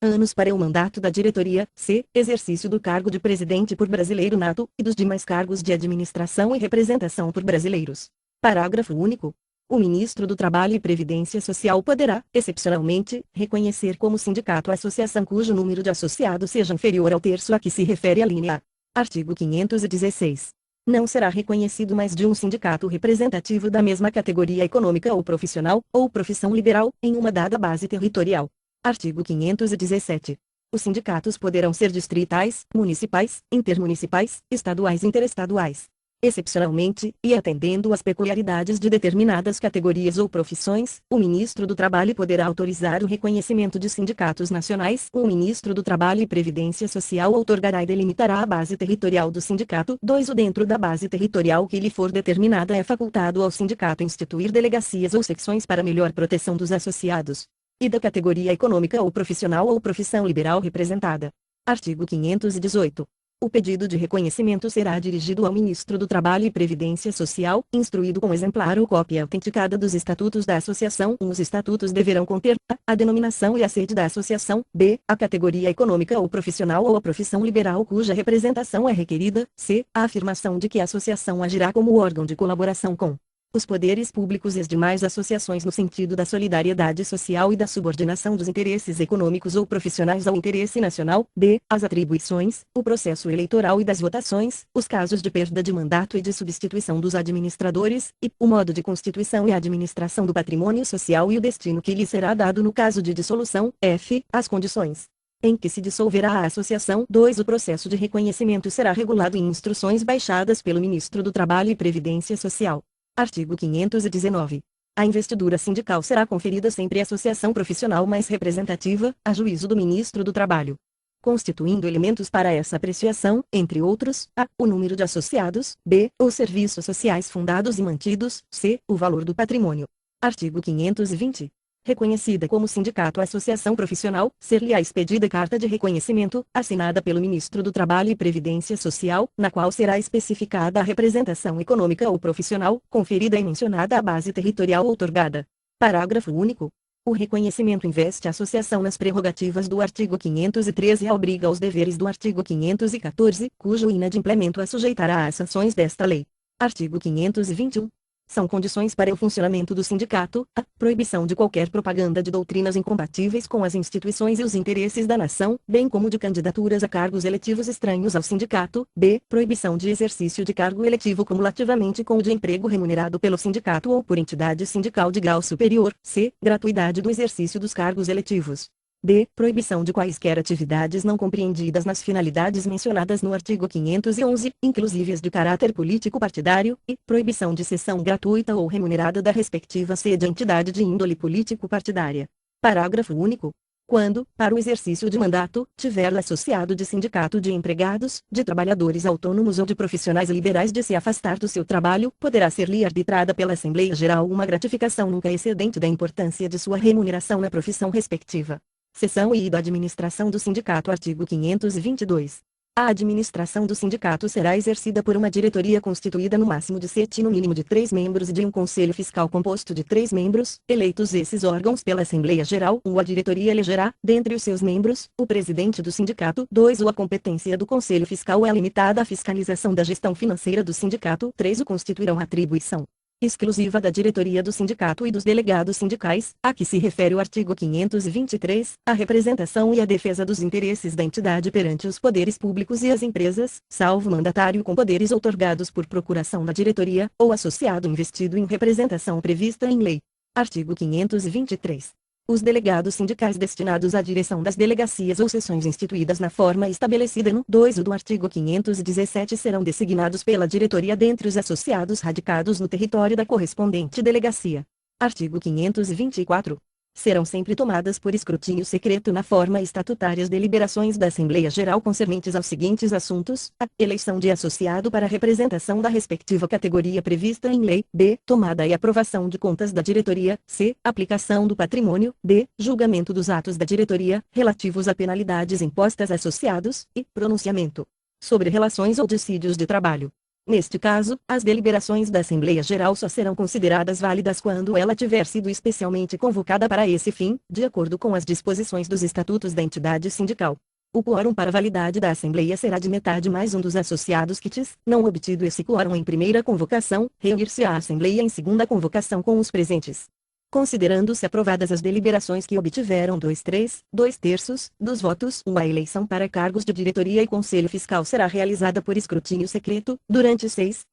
anos para o mandato da diretoria. C. Exercício do cargo de presidente por brasileiro nato, e dos demais cargos de administração e representação por brasileiros. Parágrafo único. O ministro do Trabalho e Previdência Social poderá, excepcionalmente, reconhecer como sindicato a associação cujo número de associados seja inferior ao terço a que se refere a linha A. Artigo 516. Não será reconhecido mais de um sindicato representativo da mesma categoria econômica ou profissional, ou profissão liberal, em uma dada base territorial. Artigo 517. Os sindicatos poderão ser distritais, municipais, intermunicipais, estaduais e interestaduais. Excepcionalmente, e atendendo às peculiaridades de determinadas categorias ou profissões, o ministro do Trabalho poderá autorizar o reconhecimento de sindicatos nacionais. O ministro do Trabalho e Previdência Social outorgará e delimitará a base territorial do sindicato. 2. O dentro da base territorial que lhe for determinada é facultado ao sindicato instituir delegacias ou secções para melhor proteção dos associados e da categoria econômica ou profissional ou profissão liberal representada. Artigo 518. O pedido de reconhecimento será dirigido ao Ministro do Trabalho e Previdência Social, instruído com exemplar ou cópia autenticada dos estatutos da associação. Os estatutos deverão conter: a denominação e a sede da associação. B. A categoria econômica ou profissional ou a profissão liberal cuja representação é requerida. C. A afirmação de que a associação agirá como órgão de colaboração com os poderes públicos e as demais associações no sentido da solidariedade social e da subordinação dos interesses econômicos ou profissionais ao interesse nacional. D. As atribuições, o processo eleitoral e das votações, os casos de perda de mandato e de substituição dos administradores, e o modo de constituição e administração do patrimônio social e o destino que lhe será dado no caso de dissolução. F. As condições em que se dissolverá a associação. 2. O processo de reconhecimento será regulado em instruções baixadas pelo Ministro do Trabalho e Previdência Social. Artigo 519. A investidura sindical será conferida sempre à associação profissional mais representativa, a juízo do Ministro do Trabalho, constituindo elementos para essa apreciação, entre outros: a. O número de associados. B. Os serviços sociais fundados e mantidos. C. O valor do patrimônio. Artigo 520. Reconhecida como sindicato a associação profissional, ser-lhe-á expedida carta de reconhecimento, assinada pelo Ministro do Trabalho e Previdência Social, na qual será especificada a representação econômica ou profissional, conferida e mencionada a base territorial outorgada. Parágrafo único. O reconhecimento investe a associação nas prerrogativas do artigo 513 e obriga aos deveres do artigo 514, cujo inadimplemento a sujeitará às sanções desta lei. Artigo 521. São condições para o funcionamento do sindicato: a. Proibição de qualquer propaganda de doutrinas incompatíveis com as instituições e os interesses da nação, bem como de candidaturas a cargos eletivos estranhos ao sindicato. B. Proibição de exercício de cargo eletivo cumulativamente com o de emprego remunerado pelo sindicato ou por entidade sindical de grau superior. C. Gratuidade do exercício dos cargos eletivos. D. Proibição de quaisquer atividades não compreendidas nas finalidades mencionadas no artigo 511, inclusive as de caráter político-partidário, e proibição de cessão gratuita ou remunerada da respectiva sede à entidade de índole político-partidária. Parágrafo único. Quando, para o exercício de mandato, tiver associado de sindicato de empregados, de trabalhadores autônomos ou de profissionais liberais de se afastar do seu trabalho, poderá ser-lhe arbitrada pela Assembleia Geral uma gratificação nunca excedente da importância de sua remuneração na profissão respectiva. Seção I da Administração do Sindicato. Artigo 522. A administração do sindicato será exercida por uma diretoria constituída no máximo de 7 e no mínimo de 3 membros e de um conselho fiscal composto de 3 membros, eleitos esses órgãos pela Assembleia Geral. A diretoria elegerá, dentre os seus membros, o presidente do sindicato. 2. A competência do conselho fiscal é limitada à fiscalização da gestão financeira do sindicato. 3. O constituirão atribuição exclusiva da diretoria do sindicato e dos delegados sindicais, a que se refere o artigo 523, a representação e a defesa dos interesses da entidade perante os poderes públicos e as empresas, salvo mandatário com poderes outorgados por procuração da diretoria, ou associado investido em representação prevista em lei. Artigo 523. Os delegados sindicais destinados à direção das delegacias ou seções instituídas na forma estabelecida no 2 do artigo 517 serão designados pela diretoria dentre os associados radicados no território da correspondente delegacia. Artigo 524. Serão sempre tomadas por escrutínio secreto na forma estatutária as deliberações da Assembleia Geral concernentes aos seguintes assuntos: a. Eleição de associado para representação da respectiva categoria prevista em lei. B. Tomada e aprovação de contas da diretoria. C. Aplicação do patrimônio. D. Julgamento dos atos da diretoria, relativos a penalidades impostas a associados. E. Pronunciamento sobre relações ou dissídios de trabalho. Neste caso, as deliberações da Assembleia Geral só serão consideradas válidas quando ela tiver sido especialmente convocada para esse fim, de acordo com as disposições dos estatutos da entidade sindical. O quórum para validade da Assembleia será de metade mais um dos associados quites. Não obtido esse quórum em primeira convocação, reunir-se-á a Assembleia em segunda convocação com os presentes. Considerando-se aprovadas as deliberações que obtiveram 2/3 dos votos, a eleição para cargos de diretoria e conselho fiscal será realizada por escrutínio secreto, durante 6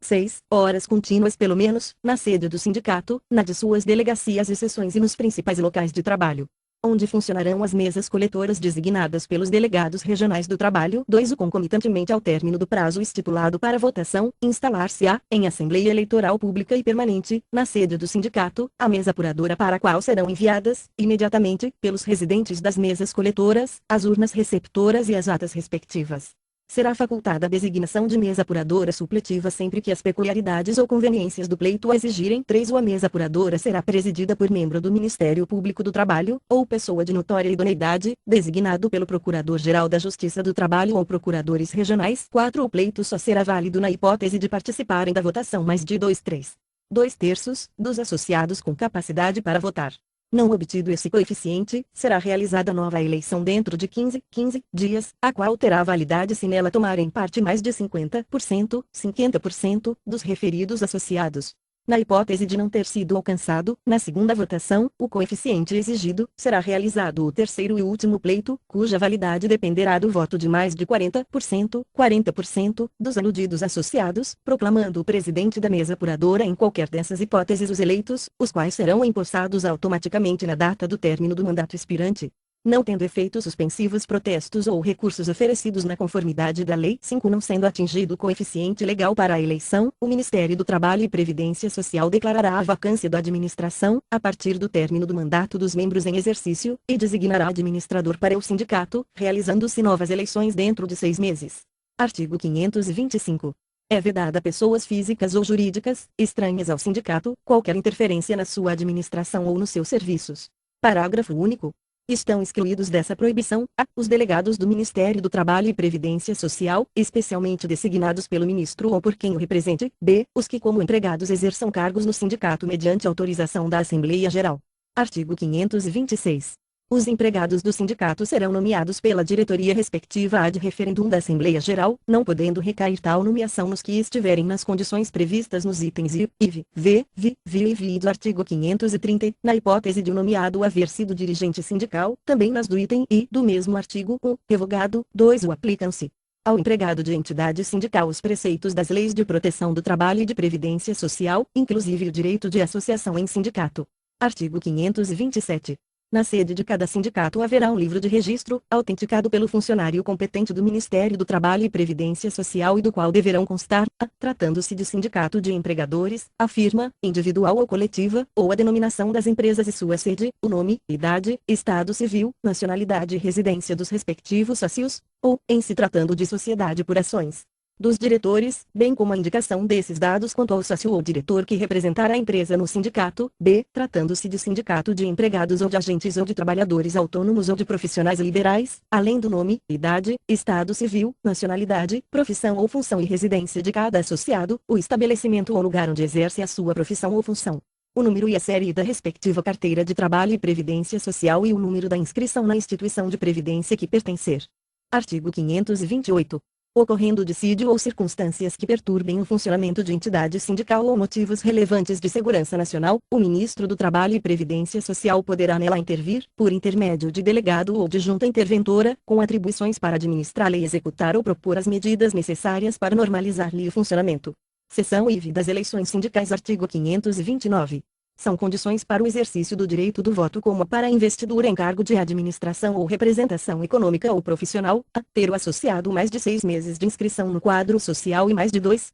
horas contínuas pelo menos, na sede do sindicato, na de suas delegacias e seções e nos principais locais de trabalho, onde funcionarão as mesas coletoras designadas pelos delegados regionais do trabalho. 2. Concomitantemente ao término do prazo estipulado para votação, instalar-se-á, em Assembleia Eleitoral Pública e Permanente, na sede do sindicato, a mesa apuradora para a qual serão enviadas, imediatamente, pelos residentes das mesas coletoras, as urnas receptoras e as atas respectivas. Será facultada a designação de mesa apuradora supletiva sempre que as peculiaridades ou conveniências do pleito a exigirem. 3. A mesa apuradora será presidida por membro do Ministério Público do Trabalho, ou pessoa de notória idoneidade, designado pelo Procurador-Geral da Justiça do Trabalho ou procuradores regionais. 4. O pleito só será válido na hipótese de participarem da votação mais de 2/3 dos associados com capacidade para votar. Não obtido esse coeficiente, será realizada nova eleição dentro de 15 dias, a qual terá validade se nela tomarem parte mais de 50% dos referidos associados. Na hipótese de não ter sido alcançado, na segunda votação, o coeficiente exigido, será realizado o terceiro e último pleito, cuja validade dependerá do voto de mais de 40% dos aludidos associados, proclamando o presidente da mesa apuradora em qualquer dessas hipóteses os eleitos, os quais serão empossados automaticamente na data do término do mandato expirante. Não tendo efeitos suspensivos protestos ou recursos oferecidos na conformidade da lei. 5. Não sendo atingido o coeficiente legal para a eleição, o Ministério do Trabalho e Previdência Social declarará a vacância da administração, a partir do término do mandato dos membros em exercício, e designará administrador para o sindicato, realizando-se novas eleições dentro de 6 meses. Artigo 525. É vedada a pessoas físicas ou jurídicas, estranhas ao sindicato, qualquer interferência na sua administração ou nos seus serviços. Parágrafo único. Estão excluídos dessa proibição, a. Os delegados do Ministério do Trabalho e Previdência Social, especialmente designados pelo ministro ou por quem o represente. B. Os que como empregados exerçam cargos no sindicato mediante autorização da Assembleia Geral. Artigo 526. Os empregados do sindicato serão nomeados pela diretoria respectiva ad referendum da Assembleia Geral, não podendo recair tal nomeação nos que estiverem nas condições previstas nos itens I, IV, V e V do artigo 530, na hipótese de o nomeado haver sido dirigente sindical, também nas do item I do mesmo artigo 1, revogado. 2. Aplicam-se ao empregado de entidade sindical os preceitos das leis de proteção do trabalho e de previdência social, inclusive o direito de associação em sindicato. Artigo 527. Na sede de cada sindicato haverá um livro de registro, autenticado pelo funcionário competente do Ministério do Trabalho e Previdência Social e do qual deverão constar, tratando-se de sindicato de empregadores, a firma, individual ou coletiva, ou a denominação das empresas e sua sede, o nome, idade, estado civil, nacionalidade e residência dos respectivos sócios, ou, em se tratando de sociedade por ações, dos diretores, bem como a indicação desses dados quanto ao sócio ou diretor que representará a empresa no sindicato, b. tratando-se de sindicato de empregados ou de agentes ou de trabalhadores autônomos ou de profissionais liberais, além do nome, idade, estado civil, nacionalidade, profissão ou função e residência de cada associado, o estabelecimento ou lugar onde exerce a sua profissão ou função, o número e a série da respectiva carteira de trabalho e previdência social e o número da inscrição na instituição de previdência que pertencer. Artigo 528. Ocorrendo dissídio ou circunstâncias que perturbem o funcionamento de entidade sindical ou motivos relevantes de segurança nacional, o Ministro do Trabalho e Previdência Social poderá nela intervir, por intermédio de delegado ou de junta interventora, com atribuições para administrá-la e executar ou propor as medidas necessárias para normalizar-lhe o funcionamento. Seção IV das eleições sindicais. Artigo 529. São condições para o exercício do direito do voto como para a investidura em cargo de administração ou representação econômica ou profissional, a. ter o associado mais de 6 meses de inscrição no quadro social e mais de 2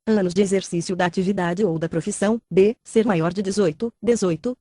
anos de exercício da atividade ou da profissão, b. ser maior de 18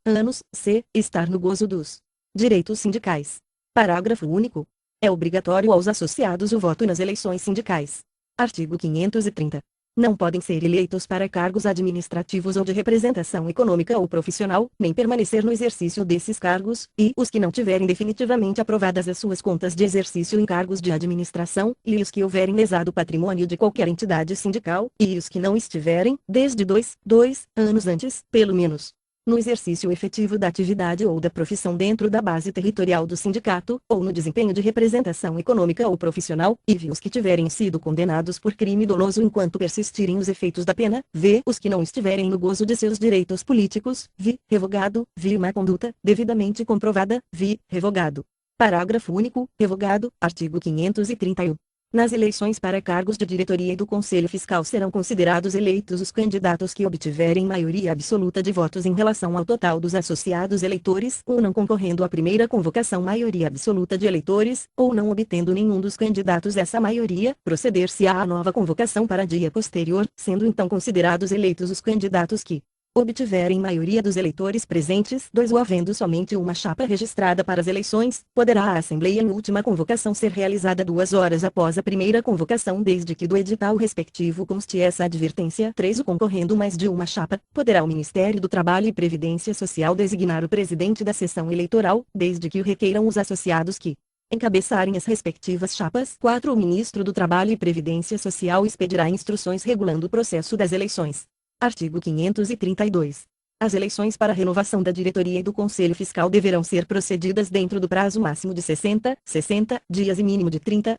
anos, c. estar no gozo dos direitos sindicais. Parágrafo único. É obrigatório aos associados o voto nas eleições sindicais. Artigo 530. Não podem ser eleitos para cargos administrativos ou de representação econômica ou profissional, nem permanecer no exercício desses cargos, e os que não tiverem definitivamente aprovadas as suas contas de exercício em cargos de administração, e os que houverem lesado o patrimônio de qualquer entidade sindical, e os que não estiverem, desde 2 anos antes, pelo menos, no exercício efetivo da atividade ou da profissão dentro da base territorial do sindicato, ou no desempenho de representação econômica ou profissional, e os que tiverem sido condenados por crime doloso enquanto persistirem os efeitos da pena, v. os que não estiverem no gozo de seus direitos políticos, v. revogado, v. má conduta, devidamente comprovada, v. revogado. Parágrafo único, revogado, artigo 531. Nas eleições para cargos de diretoria e do Conselho Fiscal serão considerados eleitos os candidatos que obtiverem maioria absoluta de votos em relação ao total dos associados eleitores, ou não concorrendo à primeira convocação maioria absoluta de eleitores, ou não obtendo nenhum dos candidatos essa maioria, proceder-se-á à nova convocação para dia posterior, sendo então considerados eleitos os candidatos que obtiverem maioria dos eleitores presentes. 2 ou havendo somente uma chapa registrada para as eleições, poderá a Assembleia em última convocação ser realizada 2 horas após a primeira convocação desde que do edital respectivo conste essa advertência. 3 o concorrendo mais de uma chapa, poderá o Ministério do Trabalho e Previdência Social designar o presidente da sessão eleitoral, desde que o requeiram os associados que encabeçarem as respectivas chapas. 4 o Ministro do Trabalho e Previdência Social expedirá instruções regulando o processo das eleições. Artigo 532. As eleições para renovação da diretoria e do Conselho Fiscal deverão ser procedidas dentro do prazo máximo de 60 dias e mínimo de 30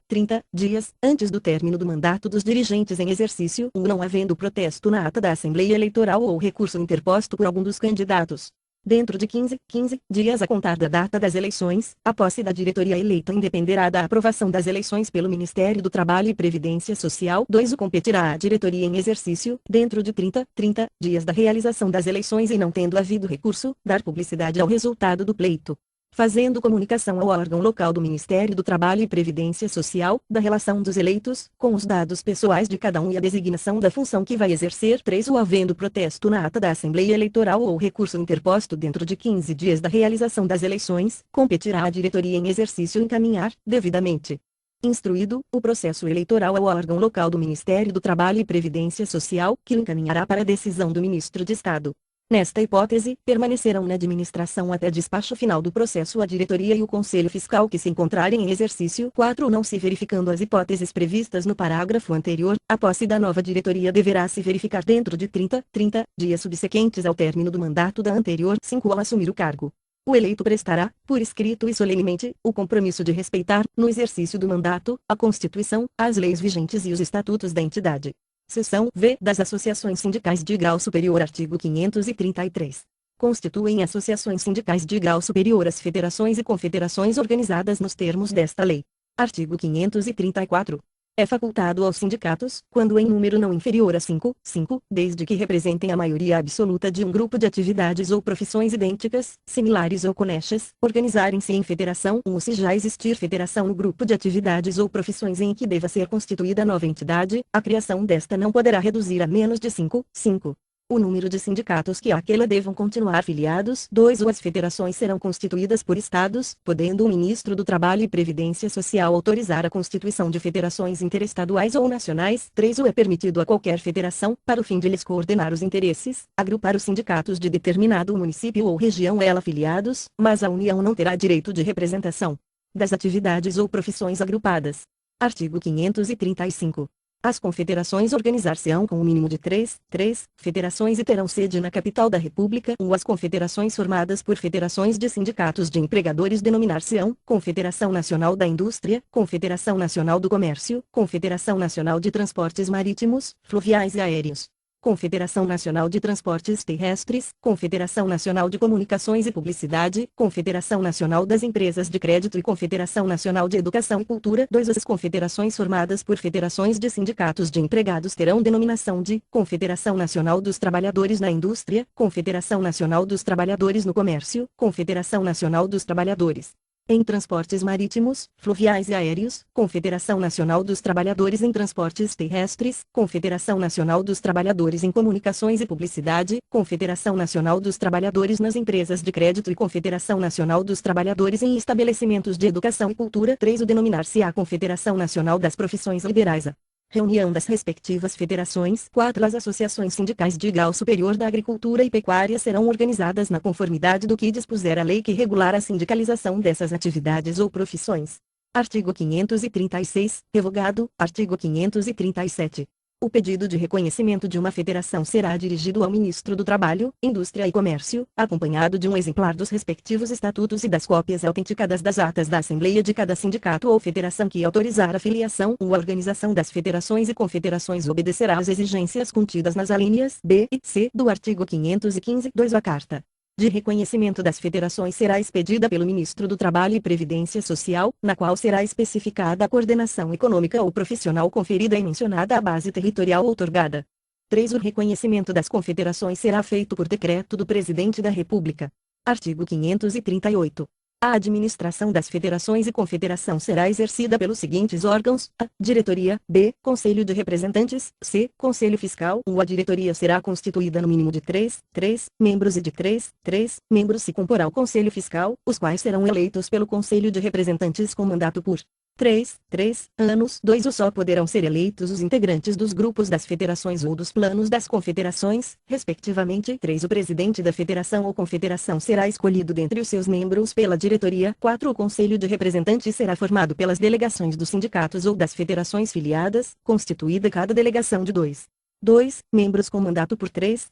dias, antes do término do mandato dos dirigentes em exercício, não havendo protesto na ata da Assembleia Eleitoral ou recurso interposto por algum dos candidatos. Dentro de 15 dias a contar da data das eleições, a posse da diretoria eleita independerá da aprovação das eleições pelo Ministério do Trabalho e Previdência Social. 2 o competirá à diretoria em exercício, dentro de 30 dias da realização das eleições e não tendo havido recurso, dar publicidade ao resultado do pleito, fazendo comunicação ao órgão local do Ministério do Trabalho e Previdência Social, da relação dos eleitos, com os dados pessoais de cada um e a designação da função que vai exercer. 3 ou havendo protesto na ata da Assembleia Eleitoral ou recurso interposto dentro de 15 dias da realização das eleições, competirá à diretoria em exercício encaminhar, devidamente instruído, o processo eleitoral ao órgão local do Ministério do Trabalho e Previdência Social, que o encaminhará para a decisão do Ministro de Estado. Nesta hipótese, permanecerão na administração até despacho final do processo a diretoria e o Conselho Fiscal que se encontrarem em exercício. 4 não se verificando as hipóteses previstas no parágrafo anterior, a posse da nova diretoria deverá se verificar dentro de 30 dias subsequentes ao término do mandato da anterior. 5 ao assumir o cargo, o eleito prestará, por escrito e solenemente, o compromisso de respeitar, no exercício do mandato, a Constituição, as leis vigentes e os estatutos da entidade. Seção V das associações sindicais de grau superior. Artigo 533. Constituem associações sindicais de grau superior as federações e confederações organizadas nos termos desta lei. Artigo 534. É facultado aos sindicatos, quando em número não inferior a 5, desde que representem a maioria absoluta de um grupo de atividades ou profissões idênticas, similares ou conexas, organizarem-se em federação ou se já existir federação no grupo de atividades ou profissões em que deva ser constituída nova entidade, a criação desta não poderá reduzir a menos de 5. o número de sindicatos que àquela devam continuar filiados. 2. As federações serão constituídas por estados, podendo o ministro do Trabalho e Previdência Social autorizar a constituição de federações interestaduais ou nacionais. 3. É permitido a qualquer federação, para o fim de lhes coordenar os interesses, agrupar os sindicatos de determinado município ou região a ela filiados, mas a União não terá direito de representação das atividades ou profissões agrupadas. Artigo 535. As confederações organizar-se-ão com o mínimo de três federações e terão sede na capital da República. As confederações formadas por federações de sindicatos de empregadores denominar-se-ão Confederação Nacional da Indústria, Confederação Nacional do Comércio, Confederação Nacional de Transportes Marítimos, Fluviais e Aéreos, Confederação Nacional de Transportes Terrestres, Confederação Nacional de Comunicações e Publicidade, Confederação Nacional das Empresas de Crédito e Confederação Nacional de Educação e Cultura. 2. As confederações formadas por federações de sindicatos de empregados terão denominação de Confederação Nacional dos Trabalhadores na Indústria, Confederação Nacional dos Trabalhadores no Comércio, Confederação Nacional dos Trabalhadores em Transportes Marítimos, Fluviais e Aéreos, Confederação Nacional dos Trabalhadores em Transportes Terrestres, Confederação Nacional dos Trabalhadores em Comunicações e Publicidade, Confederação Nacional dos Trabalhadores nas Empresas de Crédito e Confederação Nacional dos Trabalhadores em Estabelecimentos de Educação e Cultura. 3. O denominar-se-á Confederação Nacional das Profissões Liberais. Reunião das respectivas federações. 4. As associações sindicais de grau superior da agricultura e pecuária serão organizadas na conformidade do que dispuser a lei que regular a sindicalização dessas atividades ou profissões. Artigo 536, revogado. Artigo 537. O pedido de reconhecimento de uma federação será dirigido ao Ministro do Trabalho, Indústria e Comércio, acompanhado de um exemplar dos respectivos estatutos e das cópias autenticadas das atas da Assembleia de cada sindicato ou federação que autorizar a filiação. A organização das federações e confederações obedecerá às exigências contidas nas alíneas B e C do artigo 515. 2. A Carta de reconhecimento das federações será expedida pelo Ministro do Trabalho e Previdência Social, na qual será especificada a coordenação econômica ou profissional conferida e mencionada a base territorial outorgada. 3. O reconhecimento das confederações será feito por decreto do Presidente da República. Artigo 538. A administração das federações e confederação será exercida pelos seguintes órgãos: a. Diretoria, b. Conselho de Representantes, c. Conselho Fiscal. A diretoria será constituída no mínimo de três membros e de três membros se comporá o Conselho Fiscal, os quais serão eleitos pelo Conselho de Representantes com mandato por 3 anos. 2. Só poderão ser eleitos os integrantes dos grupos das federações ou dos planos das confederações, respectivamente. 3. O presidente da federação ou confederação será escolhido dentre os seus membros pela diretoria. 4. O Conselho de Representantes será formado pelas delegações dos sindicatos ou das federações filiadas, constituída cada delegação de 2 membros com mandato por 3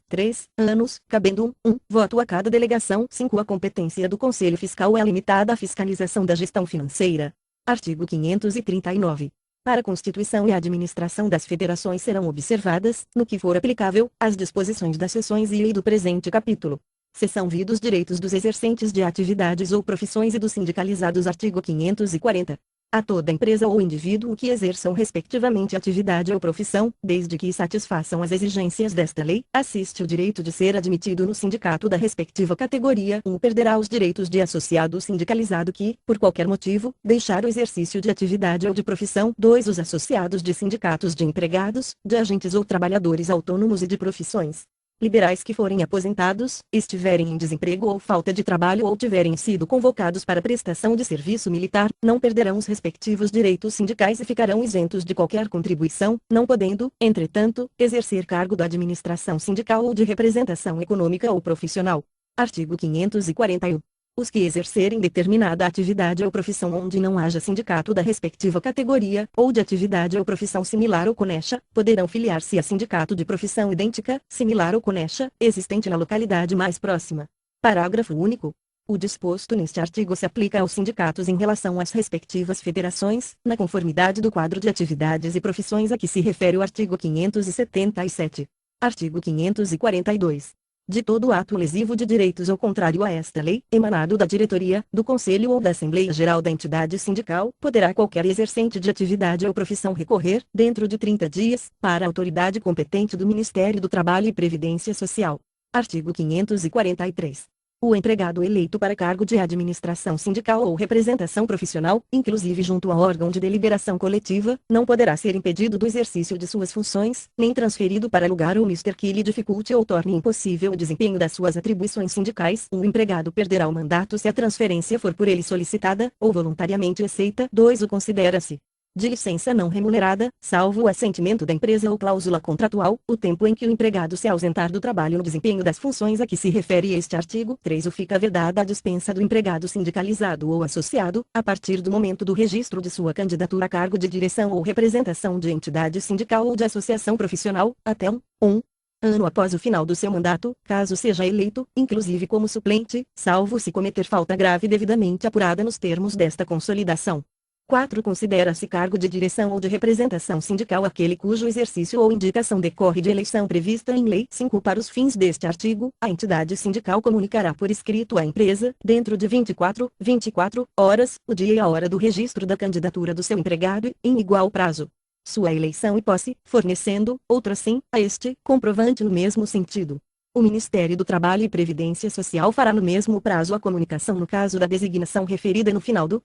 anos, cabendo um voto a cada delegação. 5. A competência do Conselho Fiscal é limitada à fiscalização da gestão financeira. Artigo 539. Para a constituição e a administração das federações serão observadas, no que for aplicável, as disposições das seções I e do presente capítulo. Seção V dos direitos dos exercentes de atividades ou profissões e dos sindicalizados. Artigo 540. A toda empresa ou indivíduo que exerçam respectivamente atividade ou profissão, desde que satisfaçam as exigências desta lei, assiste o direito de ser admitido no sindicato da respectiva categoria. 1. Perderá os direitos de associado sindicalizado que, por qualquer motivo, deixar o exercício de atividade ou de profissão. 2. Os associados de sindicatos de empregados, de agentes ou trabalhadores autônomos e de profissões liberais que forem aposentados, estiverem em desemprego ou falta de trabalho ou tiverem sido convocados para prestação de serviço militar, não perderão os respectivos direitos sindicais e ficarão isentos de qualquer contribuição, não podendo, entretanto, exercer cargo da administração sindical ou de representação econômica ou profissional. Artigo 541. Os que exercerem determinada atividade ou profissão onde não haja sindicato da respectiva categoria, ou de atividade ou profissão similar ou conexa, poderão filiar-se a sindicato de profissão idêntica, similar ou conexa, existente na localidade mais próxima. Parágrafo único. O disposto neste artigo se aplica aos sindicatos em relação às respectivas federações, na conformidade do quadro de atividades e profissões a que se refere o artigo 577. Artigo 542. De todo ato lesivo de direitos ou contrário a esta lei, emanado da diretoria, do conselho ou da Assembleia Geral da entidade sindical, poderá qualquer exercente de atividade ou profissão recorrer, dentro de 30 dias, para a autoridade competente do Ministério do Trabalho e Previdência Social. Artigo 543. O empregado eleito para cargo de administração sindical ou representação profissional, inclusive junto ao órgão de deliberação coletiva, não poderá ser impedido do exercício de suas funções, nem transferido para lugar ou mister que lhe dificulte ou torne impossível o desempenho das suas atribuições sindicais. O empregado perderá o mandato se a transferência for por ele solicitada, ou voluntariamente aceita. 2. O considera-se de licença não remunerada, salvo o assentimento da empresa ou cláusula contratual, o tempo em que o empregado se ausentar do trabalho no desempenho das funções a que se refere este artigo. 3. Fica vedada a dispensa do empregado sindicalizado ou associado, a partir do momento do registro de sua candidatura a cargo de direção ou representação de entidade sindical ou de associação profissional, até um ano após o final do seu mandato, caso seja eleito, inclusive como suplente, salvo se cometer falta grave devidamente apurada nos termos desta consolidação. 4. Considera-se cargo de direção ou de representação sindical aquele cujo exercício ou indicação decorre de eleição prevista em lei. 5. Para os fins deste artigo, a entidade sindical comunicará por escrito à empresa, dentro de 24 horas, o dia e a hora do registro da candidatura do seu empregado e, em igual prazo, sua eleição e posse, fornecendo, outrossim, a este, comprovante no mesmo sentido. O Ministério do Trabalho e Previdência Social fará no mesmo prazo a comunicação no caso da designação referida no final do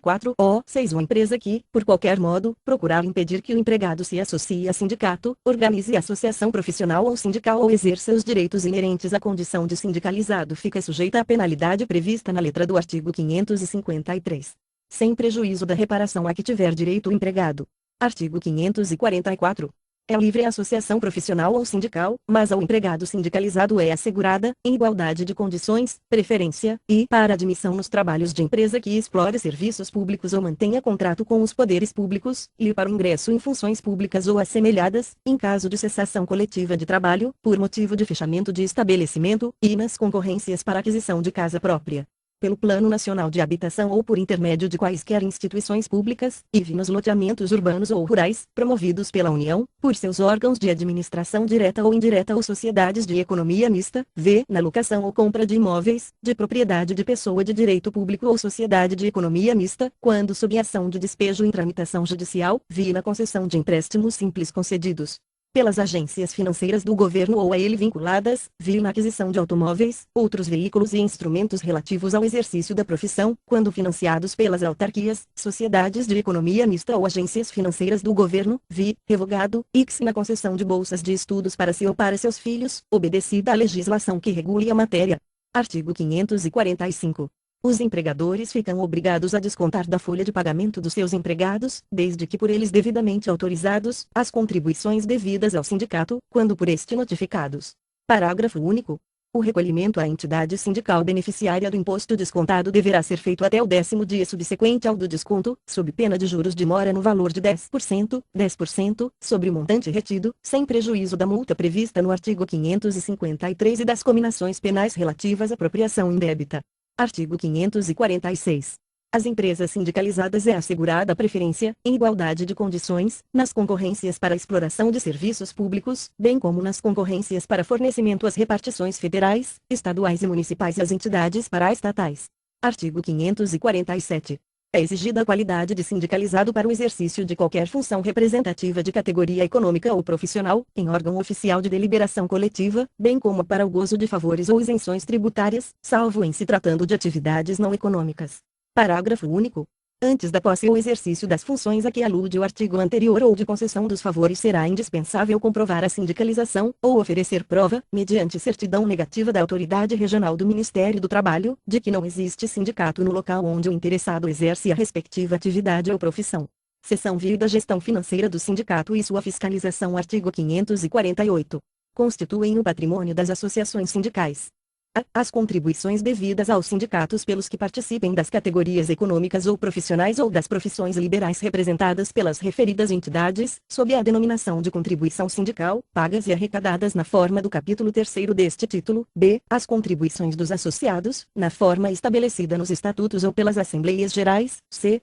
6. A empresa que, por qualquer modo, procurar impedir que o empregado se associe a sindicato, organize associação profissional ou sindical ou exerça os direitos inerentes à condição de sindicalizado fica sujeita à penalidade prevista na letra do artigo 553. Sem prejuízo da reparação a que tiver direito o empregado. Artigo 544. É livre a associação profissional ou sindical, mas ao empregado sindicalizado é assegurada, em igualdade de condições, preferência, e, para admissão nos trabalhos de empresa que explore serviços públicos ou mantenha contrato com os poderes públicos, e para o ingresso em funções públicas ou assemelhadas, em caso de cessação coletiva de trabalho, por motivo de fechamento de estabelecimento, e nas concorrências para aquisição de casa própria, pelo Plano Nacional de Habitação ou por intermédio de quaisquer instituições públicas, e nos loteamentos urbanos ou rurais, promovidos pela União, por seus órgãos de administração direta ou indireta ou sociedades de economia mista, na locação ou compra de imóveis, de propriedade de pessoa de direito público ou sociedade de economia mista, quando sob ação de despejo em tramitação judicial, na concessão de empréstimos simples concedidos pelas agências financeiras do governo ou a ele vinculadas, na aquisição de automóveis, outros veículos e instrumentos relativos ao exercício da profissão, quando financiados pelas autarquias, sociedades de economia mista ou agências financeiras do governo, revogado, na concessão de bolsas de estudos para si ou para seus filhos, obedecida a legislação que regule a matéria. Artigo 545. Os empregadores ficam obrigados a descontar da folha de pagamento dos seus empregados, desde que por eles devidamente autorizados, as contribuições devidas ao sindicato, quando por este notificados. Parágrafo único. O recolhimento à entidade sindical beneficiária do imposto descontado deverá ser feito até o 10º dia subsequente ao do desconto, sob pena de juros de mora no valor de 10%, sobre o montante retido, sem prejuízo da multa prevista no artigo 553 e das cominações penais relativas à apropriação indébita. Artigo 546. Às empresas sindicalizadas é assegurada a preferência, em igualdade de condições, nas concorrências para exploração de serviços públicos, bem como nas concorrências para fornecimento às repartições federais, estaduais e municipais e às entidades paraestatais. Artigo 547. É exigida a qualidade de sindicalizado para o exercício de qualquer função representativa de categoria econômica ou profissional, em órgão oficial de deliberação coletiva, bem como para o gozo de favores ou isenções tributárias, salvo em se tratando de atividades não econômicas. Parágrafo único. Antes da posse ou exercício das funções a que alude o artigo anterior ou de concessão dos favores será indispensável comprovar a sindicalização, ou oferecer prova, mediante certidão negativa da autoridade regional do Ministério do Trabalho, de que não existe sindicato no local onde o interessado exerce a respectiva atividade ou profissão. Seção V da gestão financeira do sindicato e sua fiscalização. Artigo 548. Constituem o patrimônio das associações sindicais as contribuições devidas aos sindicatos pelos que participem das categorias econômicas ou profissionais ou das profissões liberais representadas pelas referidas entidades, sob a denominação de contribuição sindical, pagas e arrecadadas na forma do capítulo 3º deste título, as contribuições dos associados, na forma estabelecida nos estatutos ou pelas assembleias gerais,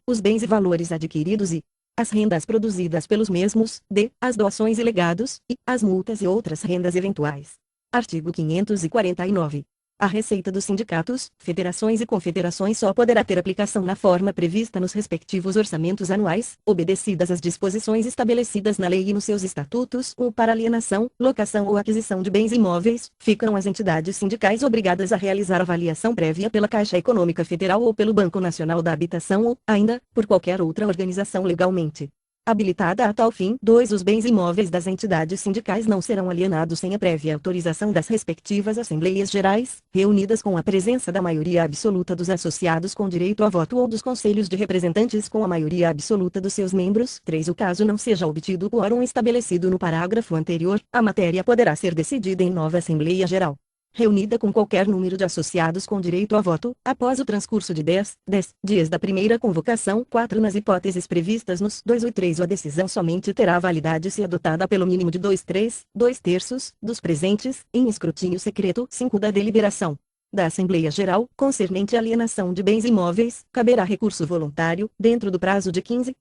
os bens e valores adquiridos e as rendas produzidas pelos mesmos, as doações e legados, e as multas e outras rendas eventuais. Artigo 549. A receita dos sindicatos, federações e confederações só poderá ter aplicação na forma prevista nos respectivos orçamentos anuais, obedecidas as disposições estabelecidas na lei e nos seus estatutos, ou para alienação, locação ou aquisição de bens imóveis, ficam as entidades sindicais obrigadas a realizar avaliação prévia pela Caixa Econômica Federal ou pelo Banco Nacional da Habitação ou, ainda, por qualquer outra organização legalmente habilitada a tal fim. 2. Os bens imóveis das entidades sindicais não serão alienados sem a prévia autorização das respectivas Assembleias Gerais, reunidas com a presença da maioria absoluta dos associados com direito a voto ou dos conselhos de representantes com a maioria absoluta dos seus membros. 3. O caso não seja obtido o quórum estabelecido no parágrafo anterior, a matéria poderá ser decidida em nova Assembleia Geral, reunida com qualquer número de associados com direito a voto, após o transcurso de 10 dias da primeira convocação. 4. Nas hipóteses previstas nos 2 ou 3, a decisão somente terá validade se adotada pelo mínimo de 2/3 dos presentes, em escrutínio secreto. 5. Da deliberação da Assembleia Geral, concernente à alienação de bens imóveis, caberá recurso voluntário, dentro do prazo de 15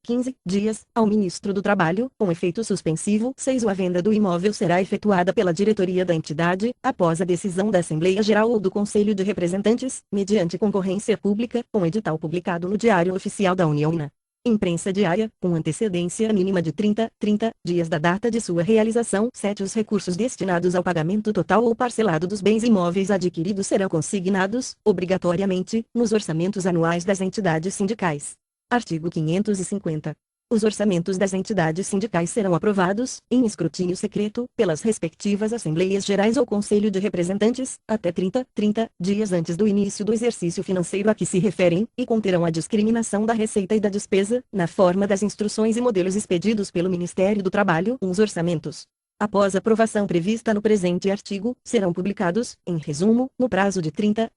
dias, ao Ministro do Trabalho, com efeito suspensivo. 6. A venda do imóvel será efetuada pela diretoria da entidade, após a decisão da Assembleia Geral ou do Conselho de Representantes, mediante concorrência pública, com edital publicado no Diário Oficial da União e na imprensa diária, com antecedência mínima de 30 dias da data de sua realização. 7. Os recursos destinados ao pagamento total ou parcelado dos bens imóveis adquiridos serão consignados, obrigatoriamente, nos orçamentos anuais das entidades sindicais. Artigo 550. Os orçamentos das entidades sindicais serão aprovados, em escrutínio secreto, pelas respectivas Assembleias Gerais ou Conselho de Representantes, até 30 dias antes do início do exercício financeiro a que se referem, e conterão a discriminação da receita e da despesa, na forma das instruções e modelos expedidos pelo Ministério do Trabalho. Os orçamentos, após a aprovação prevista no presente artigo, serão publicados, em resumo, no prazo de 30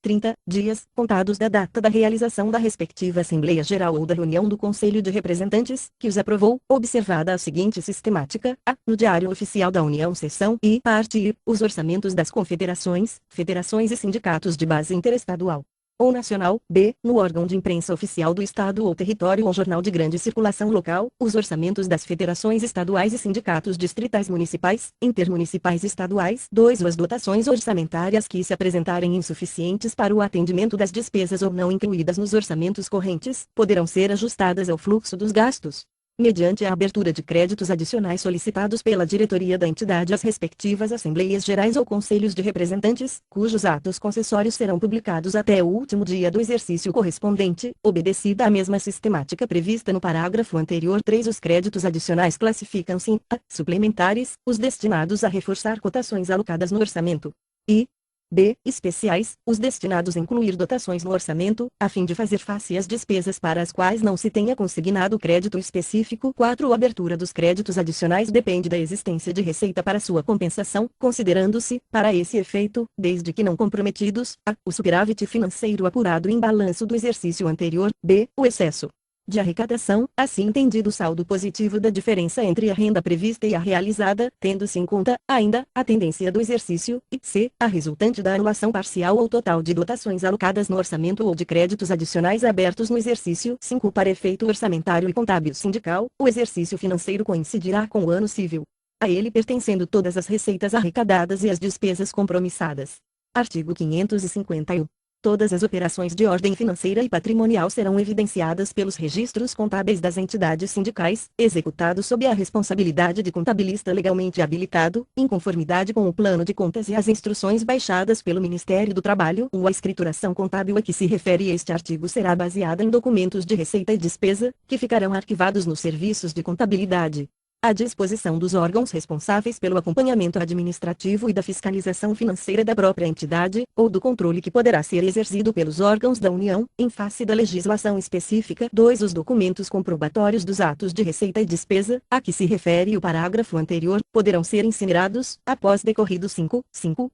dias, contados da data da realização da respectiva Assembleia Geral ou da reunião do Conselho de Representantes, que os aprovou, observada a seguinte sistemática: a. No Diário Oficial da União, seção I, parte I, os orçamentos das confederações, federações e sindicatos de base interestadual ou nacional. B. No órgão de imprensa oficial do Estado ou território ou jornal de grande circulação local, os orçamentos das federações estaduais e sindicatos distritais municipais, intermunicipais e estaduais. 2. As dotações orçamentárias que se apresentarem insuficientes para o atendimento das despesas ou não incluídas nos orçamentos correntes, poderão ser ajustadas ao fluxo dos gastos, mediante a abertura de créditos adicionais solicitados pela diretoria da entidade às respectivas Assembleias Gerais ou Conselhos de Representantes, cujos atos concessórios serão publicados até o último dia do exercício correspondente, obedecida a mesma sistemática prevista no parágrafo anterior. 3. Os créditos adicionais classificam-se em a. Suplementares, os destinados a reforçar cotações alocadas no orçamento, e b. Especiais, os destinados a incluir dotações no orçamento, a fim de fazer face às despesas para as quais não se tenha consignado crédito específico. 4. A abertura dos créditos adicionais depende da existência de receita para sua compensação, considerando-se, para esse efeito, desde que não comprometidos, a. O superávit financeiro apurado em balanço do exercício anterior, b. O excesso de arrecadação, assim entendido o saldo positivo da diferença entre a renda prevista e a realizada, tendo-se em conta, ainda, a tendência do exercício, e c. A resultante da anulação parcial ou total de dotações alocadas no orçamento ou de créditos adicionais abertos no exercício. 5. Para efeito orçamentário e contábil sindical, o exercício financeiro coincidirá com o ano civil, a ele pertencendo todas as receitas arrecadadas e as despesas compromissadas. Artigo 551. Todas as operações de ordem financeira e patrimonial serão evidenciadas pelos registros contábeis das entidades sindicais, executados sob a responsabilidade de contabilista legalmente habilitado, em conformidade com o plano de contas e as instruções baixadas pelo Ministério do Trabalho. A escrituração contábil a que se refere este artigo será baseada em documentos de receita e despesa, que ficarão arquivados nos serviços de contabilidade, à disposição dos órgãos responsáveis pelo acompanhamento administrativo e da fiscalização financeira da própria entidade, ou do controle que poderá ser exercido pelos órgãos da União, em face da legislação específica. 2. Os documentos comprobatórios dos atos de receita e despesa, a que se refere o parágrafo anterior, poderão ser incinerados, após decorridos 5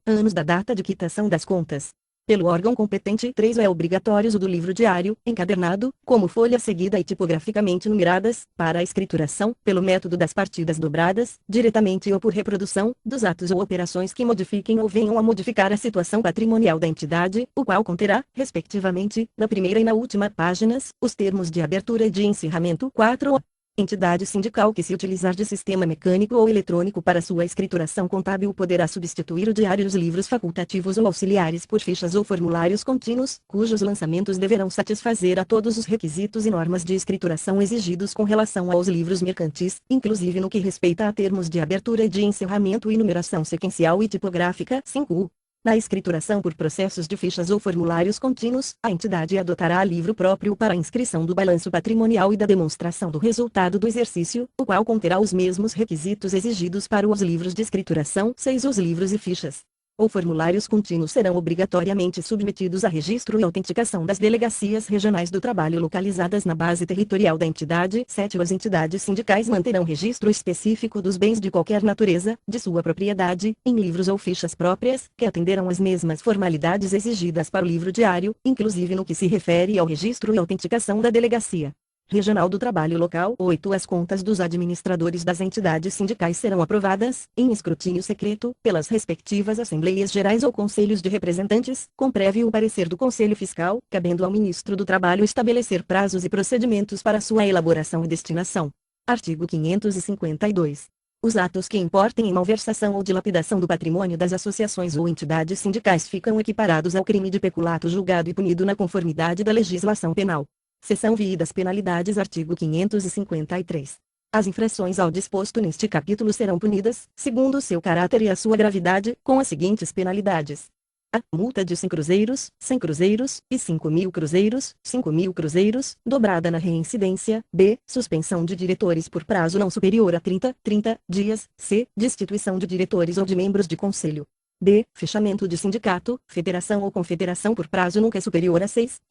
anos da data de quitação das contas, pelo órgão competente. 3. É obrigatório o uso do livro diário, encadernado, como folha seguida e tipograficamente numeradas, para a escrituração, pelo método das partidas dobradas, diretamente ou por reprodução, dos atos ou operações que modifiquem ou venham a modificar a situação patrimonial da entidade, o qual conterá, respectivamente, na primeira e na última páginas, os termos de abertura e de encerramento. 4. Entidade sindical que se utilizar de sistema mecânico ou eletrônico para sua escrituração contábil poderá substituir o diário e os livros facultativos ou auxiliares por fichas ou formulários contínuos, cujos lançamentos deverão satisfazer a todos os requisitos e normas de escrituração exigidos com relação aos livros mercantis, inclusive no que respeita a termos de abertura e de encerramento e numeração sequencial e tipográfica. 5. Na escrituração por processos de fichas ou formulários contínuos, a entidade adotará livro próprio para a inscrição do balanço patrimonial e da demonstração do resultado do exercício, o qual conterá os mesmos requisitos exigidos para os livros de escrituração. 6. Os livros e fichas ou formulários contínuos serão obrigatoriamente submetidos a registro e autenticação das delegacias regionais do trabalho localizadas na base territorial da entidade. 7. As entidades sindicais manterão registro específico dos bens de qualquer natureza, de sua propriedade, em livros ou fichas próprias, que atenderão às mesmas formalidades exigidas para o livro diário, inclusive no que se refere ao registro e autenticação da delegacia regional do trabalho local. 8. As contas dos administradores das entidades sindicais serão aprovadas, em escrutínio secreto, pelas respectivas Assembleias Gerais ou Conselhos de Representantes, com prévio parecer do Conselho Fiscal, cabendo ao Ministro do Trabalho estabelecer prazos e procedimentos para sua elaboração e destinação. Artigo 552. Os atos que importem em malversação ou dilapidação do patrimônio das associações ou entidades sindicais ficam equiparados ao crime de peculato julgado e punido na conformidade da legislação penal. Seção VI das penalidades. Artigo 553. As infrações ao disposto neste capítulo serão punidas, segundo seu caráter e a sua gravidade, com as seguintes penalidades: a. Multa de 100 cruzeiros, 100 cruzeiros, e 5.000 cruzeiros, 5.000 cruzeiros, dobrada na reincidência. B. Suspensão de diretores por prazo não superior a 30 dias. C. Destituição de diretores ou de membros de conselho. D. Fechamento de sindicato, federação ou confederação por prazo nunca superior a 6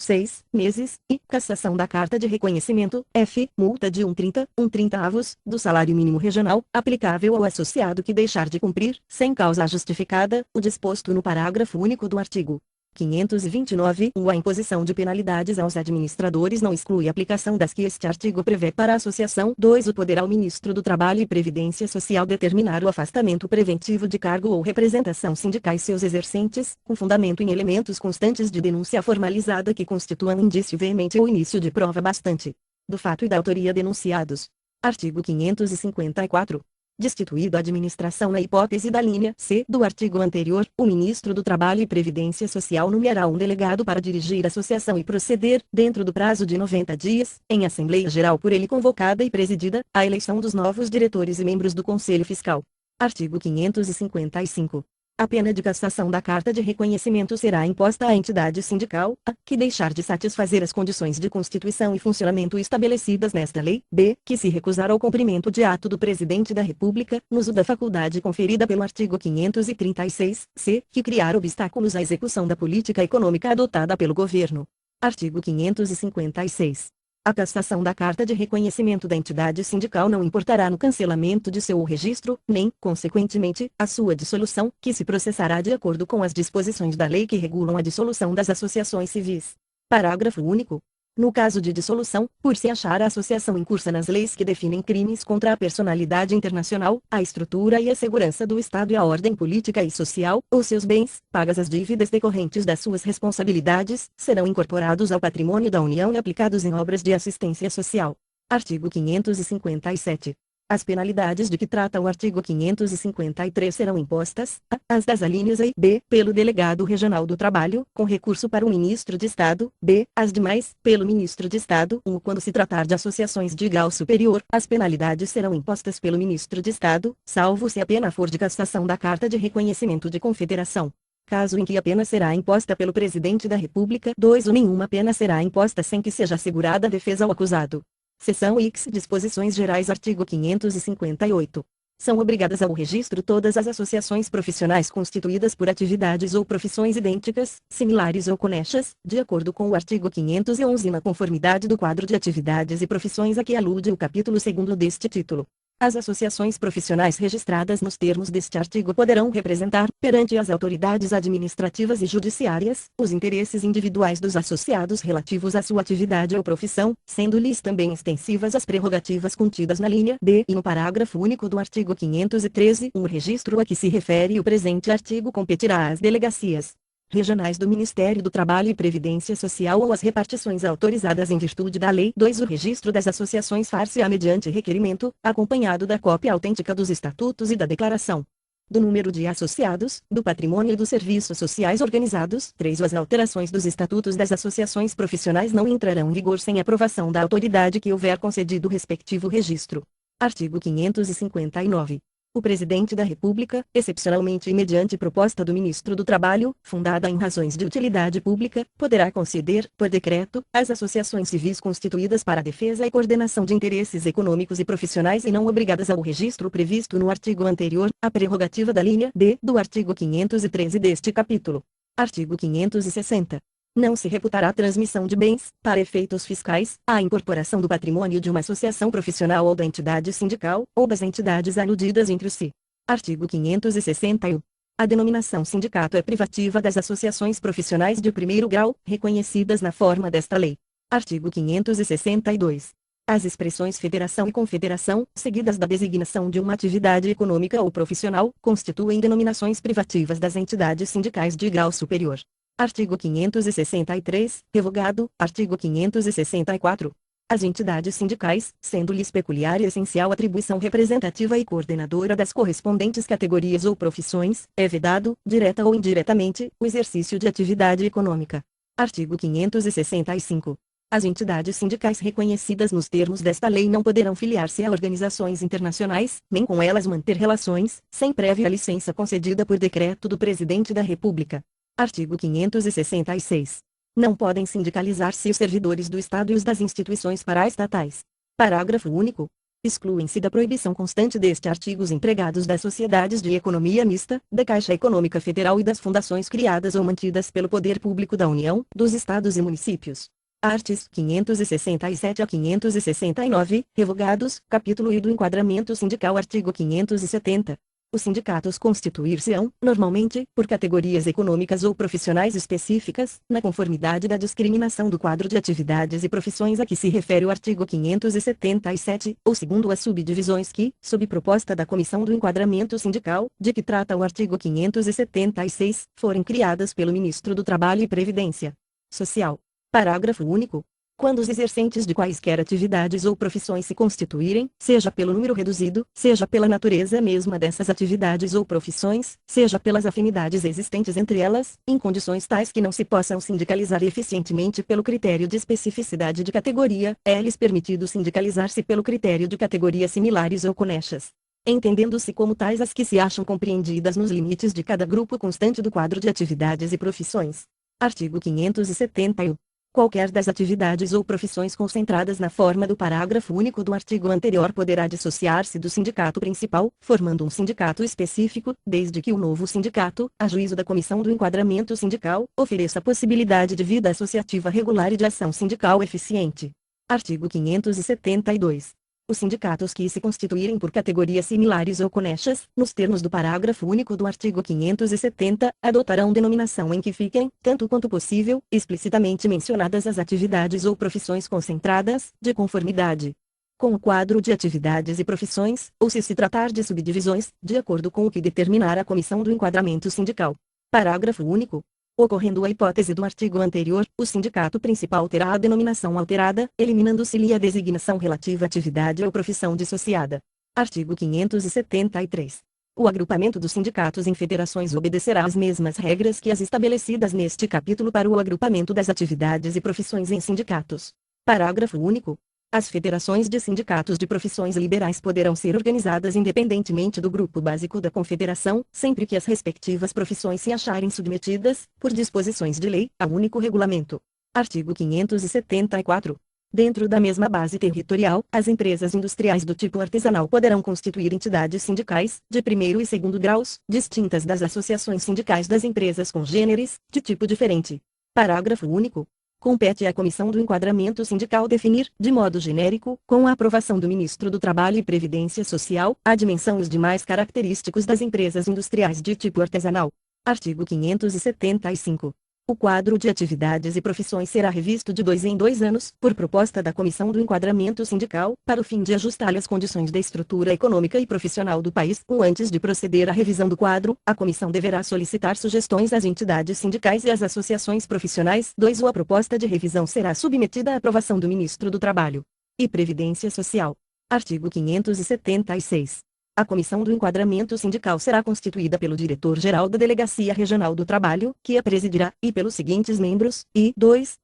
meses. E. Cassação da carta de reconhecimento. F. Multa de 1/30 do salário mínimo regional, aplicável ao associado que deixar de cumprir, sem causa justificada, o disposto no parágrafo único do artigo 529. A imposição de penalidades aos administradores não exclui a aplicação das que este artigo prevê para a associação. 2. O poder ao Ministro do Trabalho e Previdência Social determinar o afastamento preventivo de cargo ou representação sindical e seus exercentes, com fundamento em elementos constantes de denúncia formalizada que constituam indício veemente ou início de prova bastante do fato e da autoria denunciados. Artigo 554. Destituído a administração na hipótese da linha C do artigo anterior, o Ministro do Trabalho e Previdência Social nomeará um delegado para dirigir a associação e proceder, dentro do prazo de 90 dias, em Assembleia Geral por ele convocada e presidida, à eleição dos novos diretores e membros do Conselho Fiscal. Artigo 555. A pena de cassação da carta de reconhecimento será imposta à entidade sindical, a, que deixar de satisfazer as condições de constituição e funcionamento estabelecidas nesta lei, b, que se recusar ao cumprimento de ato do Presidente da República, no uso da faculdade conferida pelo artigo 536, c, que criar obstáculos à execução da política econômica adotada pelo governo. Artigo 556. A cassação da carta de reconhecimento da entidade sindical não importará no cancelamento de seu registro, nem, consequentemente, a sua dissolução, que se processará de acordo com as disposições da lei que regulam a dissolução das associações civis. Parágrafo único. No caso de dissolução, por se achar a associação incursa nas leis que definem crimes contra a personalidade internacional, a estrutura e a segurança do Estado e a ordem política e social, ou seus bens, pagas as dívidas decorrentes das suas responsabilidades, serão incorporados ao patrimônio da União e aplicados em obras de assistência social. Artigo 557. As penalidades de que trata o artigo 553 serão impostas, a, as das alíneas A e B, pelo Delegado Regional do Trabalho, com recurso para o Ministro de Estado, b, as demais, pelo Ministro de Estado. Quando se tratar de associações de grau superior, as penalidades serão impostas pelo Ministro de Estado, salvo se a pena for de cassação da Carta de Reconhecimento de Confederação. Caso em que a pena será imposta pelo Presidente da República. 2. Ou nenhuma pena será imposta sem que seja assegurada a defesa ao acusado. Seção X. Disposições Gerais. Artigo 558. São obrigadas ao registro todas as associações profissionais constituídas por atividades ou profissões idênticas, similares ou conexas, de acordo com o artigo 511 na conformidade do quadro de atividades e profissões a que alude o capítulo 2º deste título. As associações profissionais registradas nos termos deste artigo poderão representar, perante as autoridades administrativas e judiciárias, os interesses individuais dos associados relativos à sua atividade ou profissão, sendo-lhes também extensivas as prerrogativas contidas na linha D e no parágrafo único do artigo 513. O registro a que se refere o presente artigo competirá às delegacias regionais do Ministério do Trabalho e Previdência Social ou as repartições autorizadas em virtude da Lei. 2. O registro das associações far-se-á mediante requerimento, acompanhado da cópia autêntica dos estatutos e da declaração do número de associados, do patrimônio e dos serviços sociais organizados. 3. As alterações dos estatutos das associações profissionais não entrarão em vigor sem aprovação da autoridade que houver concedido o respectivo registro. Artigo 559. O Presidente da República, excepcionalmente e mediante proposta do Ministro do Trabalho, fundada em razões de utilidade pública, poderá conceder, por decreto, às associações civis constituídas para a defesa e coordenação de interesses econômicos e profissionais e não obrigadas ao registro previsto no artigo anterior, a prerrogativa da linha D do artigo 513 deste capítulo. Artigo 560. Não se reputará a transmissão de bens, para efeitos fiscais, a incorporação do patrimônio de uma associação profissional ou da entidade sindical, ou das entidades aludidas entre si. Artigo 561. A denominação sindicato é privativa das associações profissionais de primeiro grau, reconhecidas na forma desta lei. Artigo 562. As expressões federação e confederação, seguidas da designação de uma atividade econômica ou profissional, constituem denominações privativas das entidades sindicais de grau superior. Artigo 563, revogado. Artigo 564. As entidades sindicais, sendo-lhes peculiar e essencial atribuição representativa e coordenadora das correspondentes categorias ou profissões, é vedado, direta ou indiretamente, o exercício de atividade econômica. Artigo 565. As entidades sindicais reconhecidas nos termos desta lei não poderão filiar-se a organizações internacionais, nem com elas manter relações, sem prévia licença concedida por decreto do Presidente da República. Artigo 566. Não podem sindicalizar-se os servidores do Estado e os das instituições paraestatais. Parágrafo único. Excluem-se da proibição constante deste artigo os empregados das sociedades de economia mista, da Caixa Econômica Federal e das fundações criadas ou mantidas pelo Poder Público da União, dos Estados e Municípios. Artes 567 a 569, revogados, capítulo I do enquadramento sindical. Artigo 570. Os sindicatos constituir-se-ão, normalmente, por categorias econômicas ou profissionais específicas, na conformidade da discriminação do quadro de atividades e profissões a que se refere o artigo 577, ou segundo as subdivisões que, sob proposta da Comissão do Enquadramento Sindical, de que trata o artigo 576, forem criadas pelo Ministro do Trabalho e Previdência Social. Parágrafo único. Quando os exercentes de quaisquer atividades ou profissões se constituírem, seja pelo número reduzido, seja pela natureza mesma dessas atividades ou profissões, seja pelas afinidades existentes entre elas, em condições tais que não se possam sindicalizar eficientemente pelo critério de especificidade de categoria, é-lhes permitido sindicalizar-se pelo critério de categorias similares ou conexas, entendendo-se como tais as que se acham compreendidas nos limites de cada grupo constante do quadro de atividades e profissões. Artigo 571. Qualquer das atividades ou profissões concentradas na forma do parágrafo único do artigo anterior poderá dissociar-se do sindicato principal, formando um sindicato específico, desde que o novo sindicato, a juízo da Comissão do Enquadramento Sindical, ofereça possibilidade de vida associativa regular e de ação sindical eficiente. Artigo 572. Os sindicatos que se constituírem por categorias similares ou conexas, nos termos do parágrafo único do artigo 570, adotarão denominação em que fiquem, tanto quanto possível, explicitamente mencionadas as atividades ou profissões concentradas, de conformidade com o quadro de atividades e profissões, ou se tratar de subdivisões, de acordo com o que determinar a Comissão do Enquadramento Sindical. Parágrafo único. Ocorrendo a hipótese do artigo anterior, o sindicato principal terá a denominação alterada, eliminando-se-lhe a designação relativa à atividade ou profissão dissociada. Artigo 573. O agrupamento dos sindicatos em federações obedecerá às mesmas regras que as estabelecidas neste capítulo para o agrupamento das atividades e profissões em sindicatos. Parágrafo único. As federações de sindicatos de profissões liberais poderão ser organizadas independentemente do grupo básico da confederação, sempre que as respectivas profissões se acharem submetidas, por disposições de lei, a único regulamento. Artigo 574. Dentro da mesma base territorial, as empresas industriais do tipo artesanal poderão constituir entidades sindicais, de primeiro e segundo graus, distintas das associações sindicais das empresas congêneres, de tipo diferente. Parágrafo único. Compete à Comissão do Enquadramento Sindical definir, de modo genérico, com a aprovação do Ministro do Trabalho e Previdência Social, a dimensão e os demais característicos das empresas industriais de tipo artesanal. Artigo 575. O quadro de atividades e profissões será revisto de 2 em 2 anos, por proposta da Comissão do Enquadramento Sindical, para o fim de ajustar às condições da estrutura econômica e profissional do país. Antes de proceder à revisão do quadro, a comissão deverá solicitar sugestões às entidades sindicais e às associações profissionais. 2. A proposta de revisão será submetida à aprovação do Ministro do Trabalho e Previdência Social. Artigo 576. A Comissão do Enquadramento Sindical será constituída pelo Diretor-Geral da Delegacia Regional do Trabalho, que a presidirá, e pelos seguintes membros, e 2.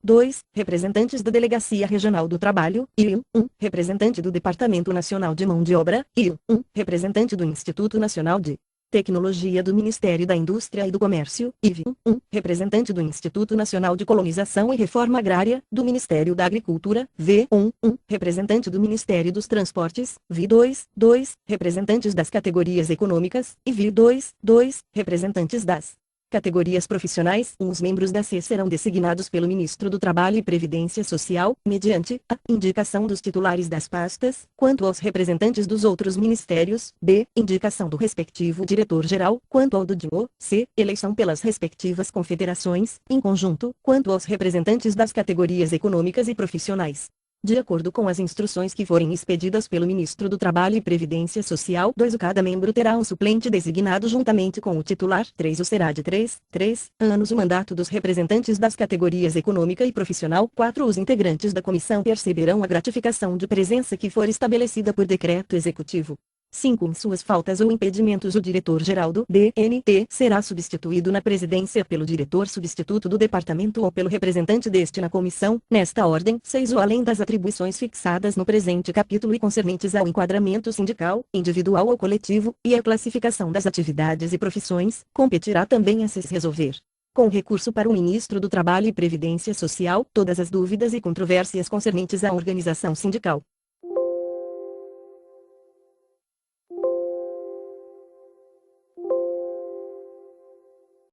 Representantes da Delegacia Regional do Trabalho, e 1. Representante do Departamento Nacional de Mão de Obra, e 1. Representante do Instituto Nacional de Tecnologia do Ministério da Indústria e do Comércio, IV. 1. Representante do Instituto Nacional de Colonização e Reforma Agrária, do Ministério da Agricultura, V. 1. Representante do Ministério dos Transportes, V. 2. Representantes das categorias econômicas, e V. 2. Representantes das categorias profissionais. Os membros da C serão designados pelo Ministro do Trabalho e Previdência Social, mediante a indicação dos titulares das pastas. Quanto aos representantes dos outros ministérios, B. Indicação do respectivo diretor-geral. Quanto ao do DIO, C. Eleição pelas respectivas confederações, em conjunto. Quanto aos representantes das categorias econômicas e profissionais, de acordo com as instruções que forem expedidas pelo Ministro do Trabalho e Previdência Social. 2. Cada membro terá um suplente designado juntamente com o titular. 3. Será de 3 anos o mandato dos representantes das categorias econômica e profissional. 4. Os integrantes da comissão perceberão a gratificação de presença que for estabelecida por decreto executivo. 5. Em suas faltas ou impedimentos, o diretor-geral do DNT será substituído na presidência pelo diretor substituto do departamento ou pelo representante deste na comissão, nesta ordem. 6. Além das atribuições fixadas no presente capítulo e concernentes ao enquadramento sindical, individual ou coletivo, e à classificação das atividades e profissões, competirá também a se resolver, com recurso para o Ministro do Trabalho e Previdência Social, todas as dúvidas e controvérsias concernentes à organização sindical,